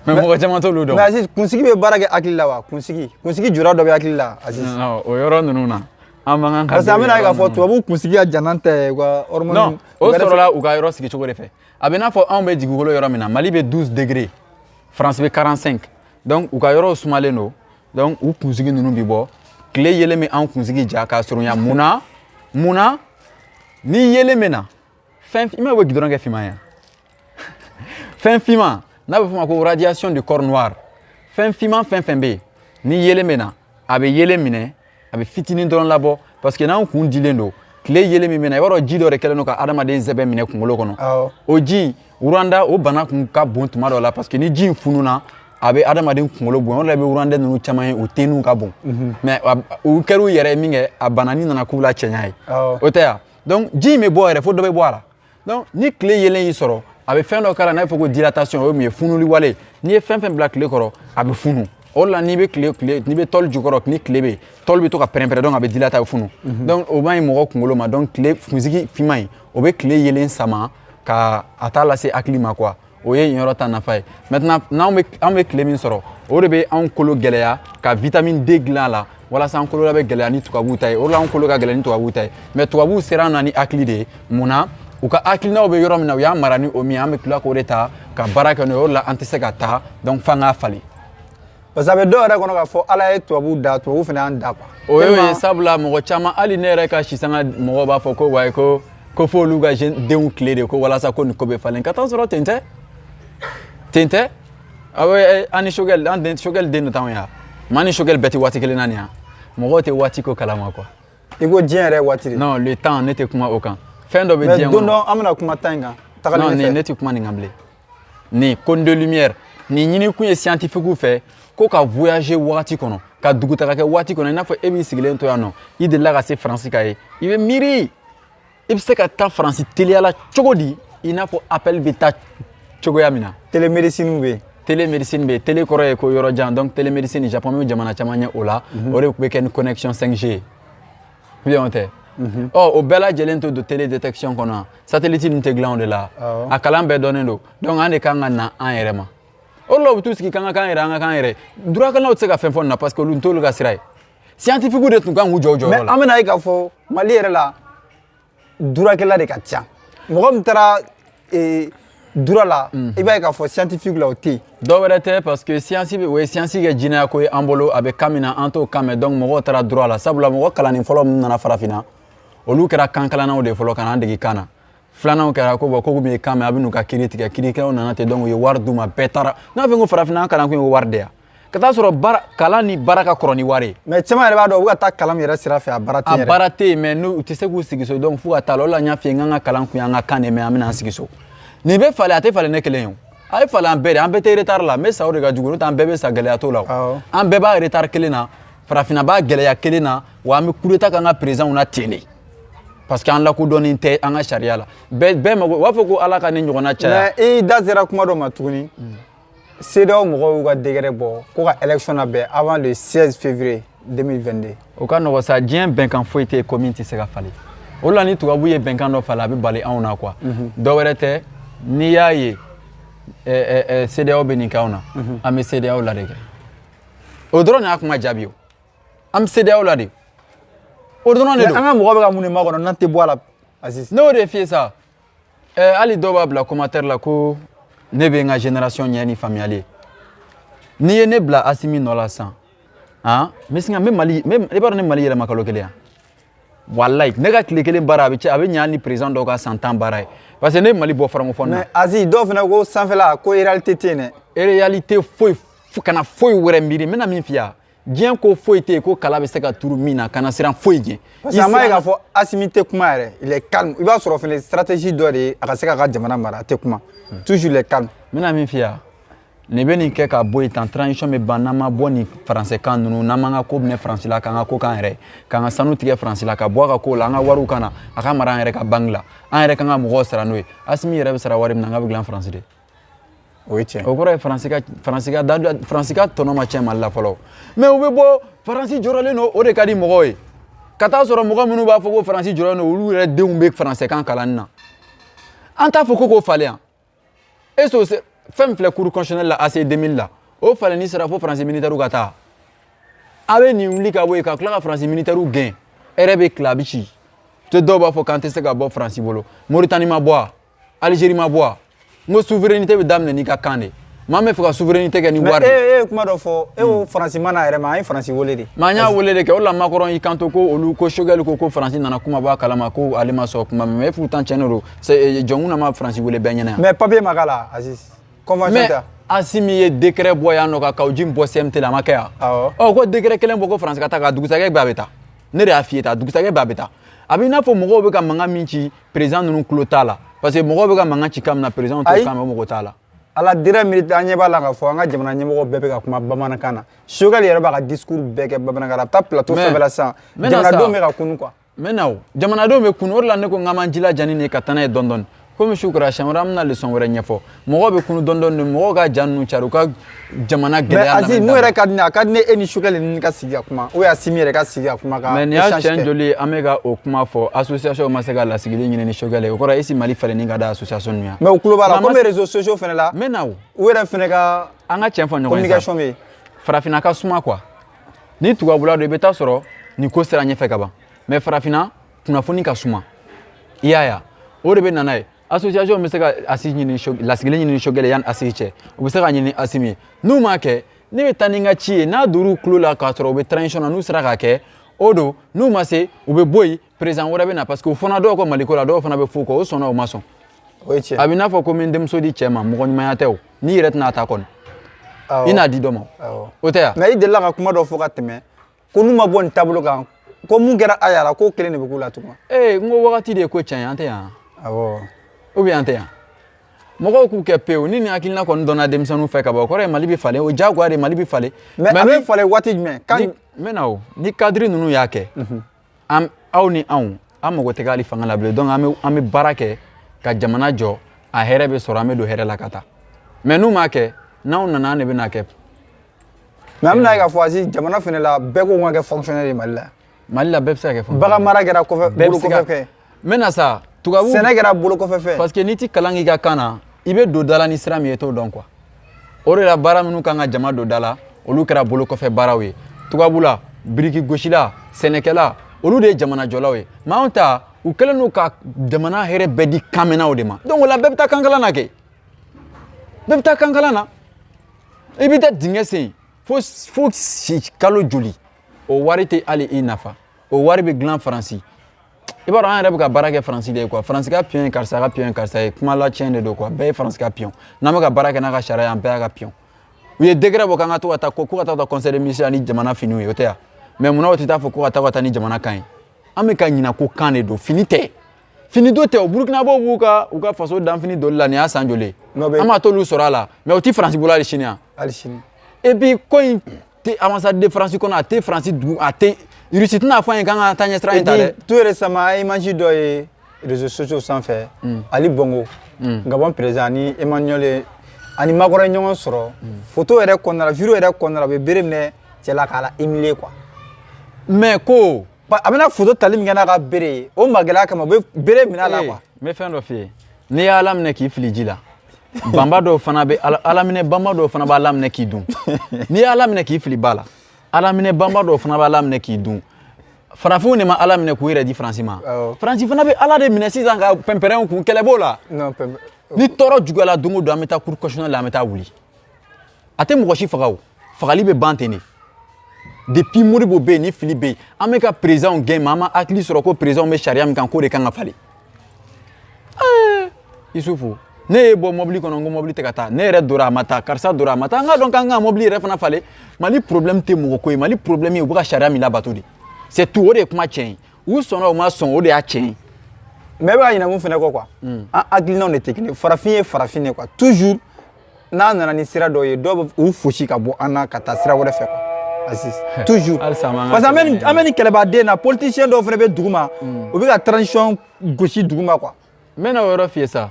mais mɔgɔ caman t'olu dɔn. mais Aziz kunsigi bɛ baara kɛ hakili la wa kunsigi jura dɔ bɛ hakili la Aziz. non o yɔrɔ ninnu na an man kan ka. parce que an bɛna k'a fɔ tubabu kunsigi ka jan n'an ta ye u ka hormone. non o sɔrɔla u ka yɔrɔ sigi cogo de fɛ a bɛ n'a fɔ anw bɛ dugukolo yɔrɔ min na Mali bɛ 12 degrés France bɛ 45 donc u ka yɔrɔw sumalen don donc u kunsigi ninnu bɛ bɔ tile yelen bɛ anw kunsigi ja k'a surunya munna ni yelen bɛ na fɛn i ma ye o gidɔrɔn kɛ finman ye fɛn finman n'a bɛ f'o ma ko radiation du corps noir fɛn finman fɛn fɛn bɛ yen ni yelen bɛ na a bɛ yelen minɛ a bɛ fitinin dɔrɔn labɔ parce que n'anw kun dilen don tile yelen min bɛ na i b'a dɔn ji dɔ de kɛlen don ka adamaden sɛbɛn minɛ kunkolo kɔnɔ o ji wuranda o bana kun ka bon tuma dɔ la parce que ni ji in fununa a bɛ adamaden kunkolo bon o de la i bɛ wuranda ninnu caman ye o teniw ka bon mais u kɛr'u yɛrɛ ye min kɛ a banani nana k'u la cɛɲa ye o tɛ yan donc ji in bɛ bɔ yɛrɛ fo dɔ bɛ bɔ a la donc ni tile yelen y'i sɔrɔ a bɛ fɛn dɔ k'a la n'a bɛ fɔ ko dilatation o ye mun ye funuli wale n'i ye fɛn fɛn bila tile kɔrɔ a bɛ funu o de la n'i bɛ n'i bɛ tɔli jukɔrɔ ni tile bɛ yen tɔli bɛ to ka pɛrɛn-pɛrɛn donc a bɛ dilata a bɛ funu donc o man ɲi mɔgɔ kunkolo ma donc tile kunsigi finman in o bɛ tile yelen sama ka a t'a lase hakili ma quoi o ye yen yɔrɔ ta nafa ye maintenant n'anw bɛ tile min sɔrɔ o de bɛ anw kolo gɛlɛya ka vitamine D dilan a la walasa an kolo la bɛ gɛlɛya ni tubabuw ta ye o de la anw kolo ka gɛlɛn ni tubabuw ta ye mais tubabuw sera an na ni hakili de ye munna u ka hakilinaw bɛ yɔrɔ min na u y'a mara ni o min an bɛ tila k'o de ta ka baara kɛ n'o ye o de la an tɛ se ka taa donc f'an k'a falen. parce que a bɛ dɔw yɛrɛ kɔnɔ k'a fɔ ala ye tubabuw da tubabuw fana y'an da quoi. o y'o ye sabula mɔgɔ caman hali ne yɛrɛ ka sisanga mɔgɔw b'a fɔ ko wayi ko f'olu ka denw tile de ko walasa ko nin ko bɛ falen ka taa sɔrɔ ten tɛ awɔ an ni Choguel den de t'anw yan maa ni Choguel bɛɛ tɛ waati kelen na nin yan mɔgɔw tɛ waati ko kalama quoi. i ko diɲɛ yɛrɛ waati de. non le temps ne tɛ kuma o kan fɛn dɔ bɛ diɲɛ kɔnɔ. mais don dɔ an bɛna kuma temps in kan. non ne tɛ kuma nin kan bilen nin cône de lumière nin ɲini kun ye scientifique fɛ ko ka voyager wagati kɔnɔ ka dugutaga kɛ wagati kɔnɔ i n'a fɔ e b'i sigilen to yan nɔ i delila ka se Faransi ka ye i bɛ miiri i bɛ se ka taa Faransi teliya la cogo di i n'a fɔ appel bɛ taa cogoya min na. télémédecine bɛ yen. télémédecine bɛ yen télé kɔrɔ ye ko yɔrɔ jan donc télémédecine Japon bɛ jamana caman ɲɛ o la o de bɛ kɛ ni connexion 5G ye bien o tɛ. o bɛɛ lajɛlen to don télé détection kɔnɔ satellite ninnu tɛ dilan o de la a kalan bɛɛ dɔnnen don donc an de kan ka na an yɛrɛ ma. o la u bɛ t'u sigi k'an ka k'an yɛrɛ an ka k'an yɛrɛ durakɛlaw tɛ se ka fɛn fɔ nin na parce que olu t'olu ka sira ye scientifique de tun kan k'u jɔ o jɔyɔrɔ la. mais an bɛna ye k'a fɔ Mali yɛrɛ la durakɛla de ka ca mɔgɔ min taara dura la i b'a ye k'a fɔ scientifique la o tɛ yen. dɔw wɛrɛ tɛ parce que science o ye science kɛ jinɛya ko ye an bolo a bɛ kan min na an t'o kan mɛn donc mɔgɔw taara dura la sabula mɔgɔ kalanni fɔlɔ minnu nana farafinna olu kɛra kan kalannaw de fɔlɔ ka n'an dege kan na. filananw kɛra ko bɔn ko min ye kan mɛn a bɛ n'u ka kiiri tigɛ kiirikɛlaw nana ten donc u ye wari d'u ma bɛɛ taara n'a fɔ ko farafinna an kalan kun ye wari de yan ka taa sɔrɔ kalan ni baara ka kɔrɔ ni wari ye. mais caman yɛrɛ b'a dɔn u bɛ ka taa kalan min yɛrɛ sira fɛ a baara tɛ yen yɛrɛ. a baara tɛ yen mais n'u tɛ se k'u sigi so donc f'u ka taa la o la n y'a f'i ye n kan ka kalan kun ye an ka kan de mais an bɛ n'an sigi so nin bɛ falen a tɛ falen ne kelen ye o a ye falen an bɛɛ de an bɛɛ tɛ retard la n bɛ sa o de ka jugu n'o tɛ an bɛɛ bɛ sa gɛlɛya t'o la o an bɛɛ b'a retard kelen na farafinna b'a gɛlɛya kelen na wa an bɛ coup d'état k'an ka président na ten de. parce que an lakodɔnnen tɛ an ka sariya la bɛɛ mago u b'a fɔ ko ala ka ne ɲɔgɔnna caya. mais i da sera kuma dɔ ma tuguni CEDEAO mɔgɔw y'u ka décret bɔ ko ka élection labɛn avant le 16 février 2022. O ka nɔgɔ sa diɲɛ bɛnkan foyi tɛ yen ko min tɛ se ka falen. O la ni tubabu ye bɛnkan dɔ falen a bɛ bali anw na quoi. Dɔ wɛrɛ tɛ n'i y'a ye CEDEAO bɛ nin kɛ anw na an bɛ CEDEAO la de kɛ. O dɔrɔn de y'a kuma jaabi o. An bɛ CEDEAO la de. O dɔrɔn de don. An ka mɔgɔ bɛ ka mun de makɔnɔ n'an tɛ bɔ a la Aziz. Ne y'o de f'i ye sa. Hali dɔw b'a bila commentaire la ko ne bɛ n ka génération ɲɛ ni faamuyali ye. N'i ye ne bila Asimi nɔ la sisan n bɛ sin ka i b'a dɔn ne Mali yɛlɛma kalo kelen yan. Walayi ne ka tile kelen baara a bɛ ɲɛ hali ni président dɔw ka san 10 baara ye parce que ne ye Mali bɔ francophone na. Mais Aziz dɔw fana ko sanfɛla ko réalité tɛ yen dɛ. Réalité foyi kana foyi wɛrɛ miiri n bɛna min f'i ye diɲɛ ko foyi tɛ yen ko kala bɛ se ka turu min na kana siran foyi ɲɛ. Parce que an b'a ye k'a fɔ Asimi tɛ kuma yɛrɛ il est calme i b'a sɔrɔ fana stratégie dɔ de ye a ka se k'a ka jamana mara a tɛ kuma toujours il est calme. N bɛna min f'i ye nin bɛ nin kɛ ka bɔ yen tan transition bɛ ban n'an ma bɔ nin français kan ninnu n'an m'an ka ko minɛ France la k'an ka ko k'an yɛrɛ k'an ka sanu tigɛ France la ka bɔ a ka ko la an ka wariw kana a ka mara an yɛrɛ ka banque la an yɛrɛ kan ka mɔgɔw sara n'o ye Asimi yɛrɛ bɛ sara wari min na an ka bɛ dilan France de. O ye tiɲɛ. O kɔrɔ ye France ka tɔnɔ ma tiɲɛ Mali la fɔlɔ mais u bɛ bɔ France jɔrɔlen don o de ka di mɔgɔw ye ka taa sɔrɔ mɔgɔ minnu b'a fɔ ko France jɔrɔlen don olu yɛrɛ denw bɛ français kan kalanni na an t'a fɔ ko k'o falen yan est-ce fɛn min filɛ cour constitutionnelle la AC 2000 la o falenni sera fo France militaire ka taa a bɛ nin wuli ka bɔ yen ka tila ka France militaire gɛn e yɛrɛ bɛ tila a bɛ ci te dɔw b'a fɔ k'an tɛ se ka bɔ France bolo Mauritanie ma bɔ wa Algérie ma bɔ wa n ko souveraineté bɛ daminɛ n'i ka kan de maa min bɛ fɛ ka souveraineté kɛ ni wari de. Mais e ye kuma dɔ fɔ e ko France mana yɛrɛ ma an ye France wele de. Mais an y'a wele de kɛ o la Macron y'i kanto ko olu ko Choguel ko France nana kuma bɔ a kalama ko ale ma sɔn kuma mais pourtant tiɲɛ don jɔnkun na ma France wele bɛɛ ɲɛna yan. Mais papier ma k'a la Aziz. Mais Asimi ye décret bɔ yan nɔ ka Kawji bɔ CMT la a ma kɛ yan. Ɔ ko décret kelen bɔ ko France ka taa ka dugusajɛ bɛɛ a bɛ taa ne de y'a f'i ye tan dugusajɛ bɛɛ a bɛ taa a bɛ i n'a fɔ mɔgɔw bɛ ka mankan min ci président ninnu tulo t'a la parce que mɔgɔw bɛ ka mankan ci kan min na président t'o kan mɛ o mɔgɔ t'a la. A la dernière minute an ɲɛ b'a la k'a fɔ an ka jamana ɲɛmɔgɔ bɛɛ bɛ ka kuma bamanankan na Choguel yɛrɛ b'a ka discours bɛɛ kɛ bamanankan na a bɛ taa plateau fɛn bɛɛ la sisan jamanadenw bɛ ka kunu quoi. N bɛ na o jamanadenw bɛ kunu o de la ne ko n k'an b'an jilaja ni nin ye ka taa n'a ye dɔɔni dɔɔni. Comme je suis au Rachamara, je vais leçon wɛrɛ ɲɛfɔ mɔgɔw bɛ kunu dɔɔni dɔɔni mɔgɔw ka ja ninnu cari u ka jamana gɛlɛya. Mais Aziz mun yɛrɛ ka di ne ye a ka di ne e ni Choguel ni ka sigi ka kuma ou Asimi yɛrɛ ka sigi ka kuma ka. Mais nin y'a tiɲɛ joli ye an bɛ ka o kuma fɔ association ma se ka lasigili ɲini ni Choguel ye o kɔrɔ ye est-ce que Mali falenni ka da association ninnu yan. Mais u tulo b'a la comme réseaux sociaux fɛnɛ la. N bɛ na o. U yɛrɛ fɛnɛ ka. An ka tiɲɛ fɔ ɲɔgɔn ye sa communication bɛ yen. Farafinna ka suma quoi ni tubabula don i bɛ taa sɔrɔ nin ko sera ɲɛfɛ ka ban mais farafinna kunnafoni ka suma i y'a ye o de bɛ na n'a ye. Association bɛ se ka lasigili ɲini Choguel yanni Asimi cɛ u bɛ se ka ɲini Asimi ye n'u m'a kɛ ne bɛ taa ni n ka ci ye n'a dor'u tulo la k'a sɔrɔ u bɛ transition na n'u sera k'a kɛ o don n'u ma se u bɛ bɔ yen président wɛrɛ bɛ na parce que u fana dɔw ka Maliko la dɔw fana bɛ f'u kɔ o sɔnna o ma sɔn o ye tiɲɛ a bɛ i n'a fɔ ko n bɛ n denmuso di cɛ ma mɔgɔ ɲumanya tɛ o n'i yɛrɛ tɛna ta kɔni i n'a di dɔ ma o tɛ yan. Mais i delila ka kuma dɔ fɔ ka tɛmɛ ko n'u ma bɔ nin taabolo kan ko mun kɛra a yɛrɛ ko kelen de bɛ k'u la tugun. N ko wagati de ye ko tiɲɛ ye an tɛ yan. Awɔ. ou bien an tɛ yan mɔgɔw k'u kɛ pewu ni nin hakilina kɔni dɔnna denmisɛnninw fɛ ka bɔ o kɔrɔ ye Mali bɛ falen o diyagoya de Mali bɛ falen. mais a bɛ falen waati jumɛn. n bɛ na o ni cadre ninnu y'a kɛ aw ni anw an mago tɛ hali fanga la bilen donc an bɛ baara kɛ ka jamana jɔ a hɛrɛ bɛ sɔrɔ an bɛ don hɛrɛ la ka taa mais n'u m'a kɛ n'anw nana an de bɛ n'a kɛ. mais an bɛna ye k'a fɔ Aziz jamana fana la bɛɛ ko ka kɛ fonctionnaire de Mali la. Mali la bɛɛ bɛ se ka kɛ fonctionnaire. bagan mara kɛra kɔfɛ bolo kɔfɛ fɛ. n bɛ na sa tubabu sɛnɛ kɛra bolo kɔfɛ fɛ. parce que n'i ti kalan k'i ka kan na i bɛ don da la ni sira min ye t'o dɔn quoi o de la baara minnu kan ka jama don da la olu kɛra bolo kɔfɛ baaraw ye tubabu la biriki gosila sɛnɛkɛla olu de ye jamana jɔlaw ye mais anw ta u kɛlen don ka jamana hɛrɛ bɛɛ di kanmɛnnaw de ma donc o la bɛɛ bɛ taa kankalan na kɛ bɛɛ bɛ taa kankalan na i bɛ taa dingɛ sen fo kalo joli o wari tɛ hali i nafa o wari bɛ dilan Faransi i b'a dɔn an yɛrɛ bɛ ka baara kɛ Faransi de ye quoi Faransi ka pion ye karisa ka pion ye karisa ye kuma la tiɲɛ de don quoi bɛɛ ye Faransi ka pion n'an bɛ ka baara kɛ n'a ka sariya an bɛɛ y'a ka pion u ye décret bɔ k'an ka to ka taa ko ka taa conseil des ministres ni jamana finiw ye o tɛ yan mais munna o tɛ taa fɔ ko ka taa ni jamana kan ye an bɛ ka ɲina ko kan de don fini tɛ fini do tɛ o Burukinabew b'u ka faso danfini doli la nin y'a san joli ye an b'a t'olu sɔrɔ a la mais o tɛ Faransi bolo hali sini yan hali sini et puis ko in tɛ ambassade de France kɔnɔ a tɛ Faransi dugu a tɛ Russie tɛna fɔ an ye k'an ka taa ɲɛsira in ta dɛ. tout récemment an ye image dɔ ye réseaux sociaux sanfɛ Ali Bongo Gabon président ni Emmanuel ani makɔrɔ ɲɔgɔn sɔrɔ photo yɛrɛ kɔnɔna la vidéo yɛrɛ kɔnɔna la u bɛ bere minɛ cɛ la k'a la humilier quoi mais ko a bɛna photo tali min kɛ n'a ka bere ye o magɛlɛya kama u bɛ bere minɛ a la quoi n bɛ fɛn dɔ f'i ye n'i y'a laminɛ k'i fili ji la banba dɔw fana bɛ ala minɛ banba dɔw fana b'a laminɛ k'i dun n'i y'a laminɛ k'i fili ba la ala minɛ banba dɔw fana b'a laminɛ k'i dun farafinw de ma ala minɛ k'u yɛrɛ di faransi ma faransi fana bɛ ala de minɛ sisan ka pɛnpɛrɛnw kun kɛlɛ b'o la ni tɔɔrɔ juguyala don o don an bɛ taa cour constitutionnelle la an bɛ taa wuli a tɛ mɔgɔ si faga o fagali bɛ ban ten de depuis Modibo bɛ yen ni fili bɛ yen an bɛ ka présidentw gɛn mais an ma hakili sɔrɔ ko présidentw bɛ sariya min kan k'o de kan ka falen Isufu ne ye bɔ mobili kɔnɔ n ko mobili tɛ ka taa ne yɛrɛ dora a ma taa karisa dora a ma taa an ka dɔn k'an ka mobili yɛrɛ fana falen Mali problème tɛ mɔgɔ ko ye Mali problème ye u bɛ ka sariya min labato de c'est tout o de ye kuma tiɲɛ ye u sɔnna u ma sɔn o de y'a tiɲɛ ye mais e bɛ ka ɲinɛ mun fana kɔ quoi an hakilinaw de tɛ kelen ye farafin ye farafin de quoi toujours n'a nana ni sira dɔw ye dɔw bɛ u fosi ka bɔ an na ka taa sira wɛrɛ fɛ quoi Aziz toujours parce que an bɛ ni kɛlɛbaden na politicien dɔw fana bɛ dugu ma u bɛ ka transition gosi dugu ma quoi n bɛna o yɔrɔ f'i ye sa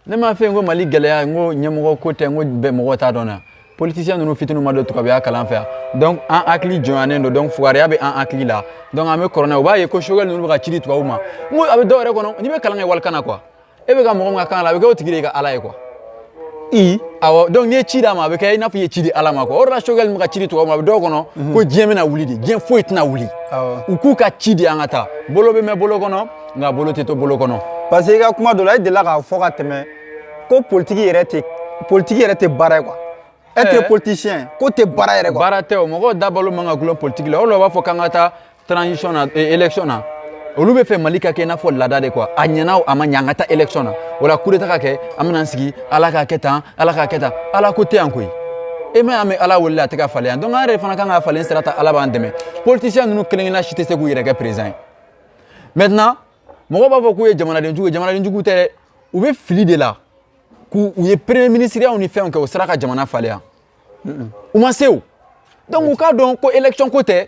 ne m'a fɛ n ko Mali gɛlɛya n ko ɲɛmɔgɔ ko tɛ n ko mɔgɔ t'a dɔn na politicien ninnu fitininw ma don tubabuya kalan fɛ yan donc an hakili jɔnyalen don donc fugariya bɛ an hakili la donc an bɛ kɔrɔ n'a ye u b'a ye ko Choguel ninnu bɛ ka ci di tubabuw ma n ko a bɛ dɔw yɛrɛ kɔnɔ n'i bɛ kalan kɛ walikan na quoi e bɛ ka mɔgɔ min ka kan la a bɛ kɛ o tigi de ka ala ye quoi awɔ donc n'i ye ci d'a ma a bɛ kɛ i n'a fɔ i ye ci di ala ma quoi o de la Choguel min bɛ ka ci di tubabuw ma a bɛ dɔw kɔnɔ ko diɲɛ bɛna wuli de diɲɛ foyi tɛna wuli u k'u ka ci di an ka taa bolo bɛ mɛn bolo kɔnɔ nka bolo tɛ to bolo kɔnɔ parce que i ka kuma dɔ la e delila k'a fɔ ka tɛmɛ ko politique yɛrɛ tɛ baara ye quoi être politicien ko tɛ baara yɛrɛ quoi baara tɛ o mɔgɔw dabalo man ka gulon politique la o de la u b'a fɔ k'an ka taa transition na élection na olu bɛ fɛ Mali ka kɛ i n'a fɔ laada de quoi a ɲɛna a ma ɲɛ an ka taa élection na o la coup d'état ka kɛ an bɛna an sigi ala k'a kɛ tan ala k'a kɛ tan ala ko tɛ yan koyi e ma y'a mɛn ala wele a tɛ ka falen yan donc an yɛrɛ fana kan ka falen sira ta ala b'an dɛmɛ politicien ninnu kelen-kelenna si tɛ se k'u yɛrɛ kɛ président ye maintenant mɔgɔw b'a fɔ k'u ye jamanadenjugu ye jamanadenjugu tɛ dɛ u bɛ fili de la k'u ye premier ministre yaw ni fɛnw kɛ o sera ka jamana falen yan u ma se o donc u k'a dɔn ko élection ko tɛ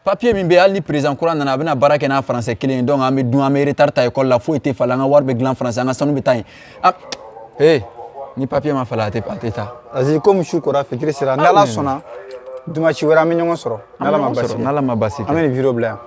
papier min bɛ yen hali ni président kura nana a bɛna baara kɛ n'a français kelen ye donc an bɛ dun an bɛ retard ta école la foyi tɛ falen an ka wari bɛ dilan français an ka sanu bɛ taa yen ni papier ma falen a tɛ taa Aziz comme su kora fitiri sera n'ala sɔnna dimanche wɛrɛ an bɛ ɲɔgɔn sɔrɔ n'ala ma basi n'ala ma basi an bɛ nin vidéo bila yan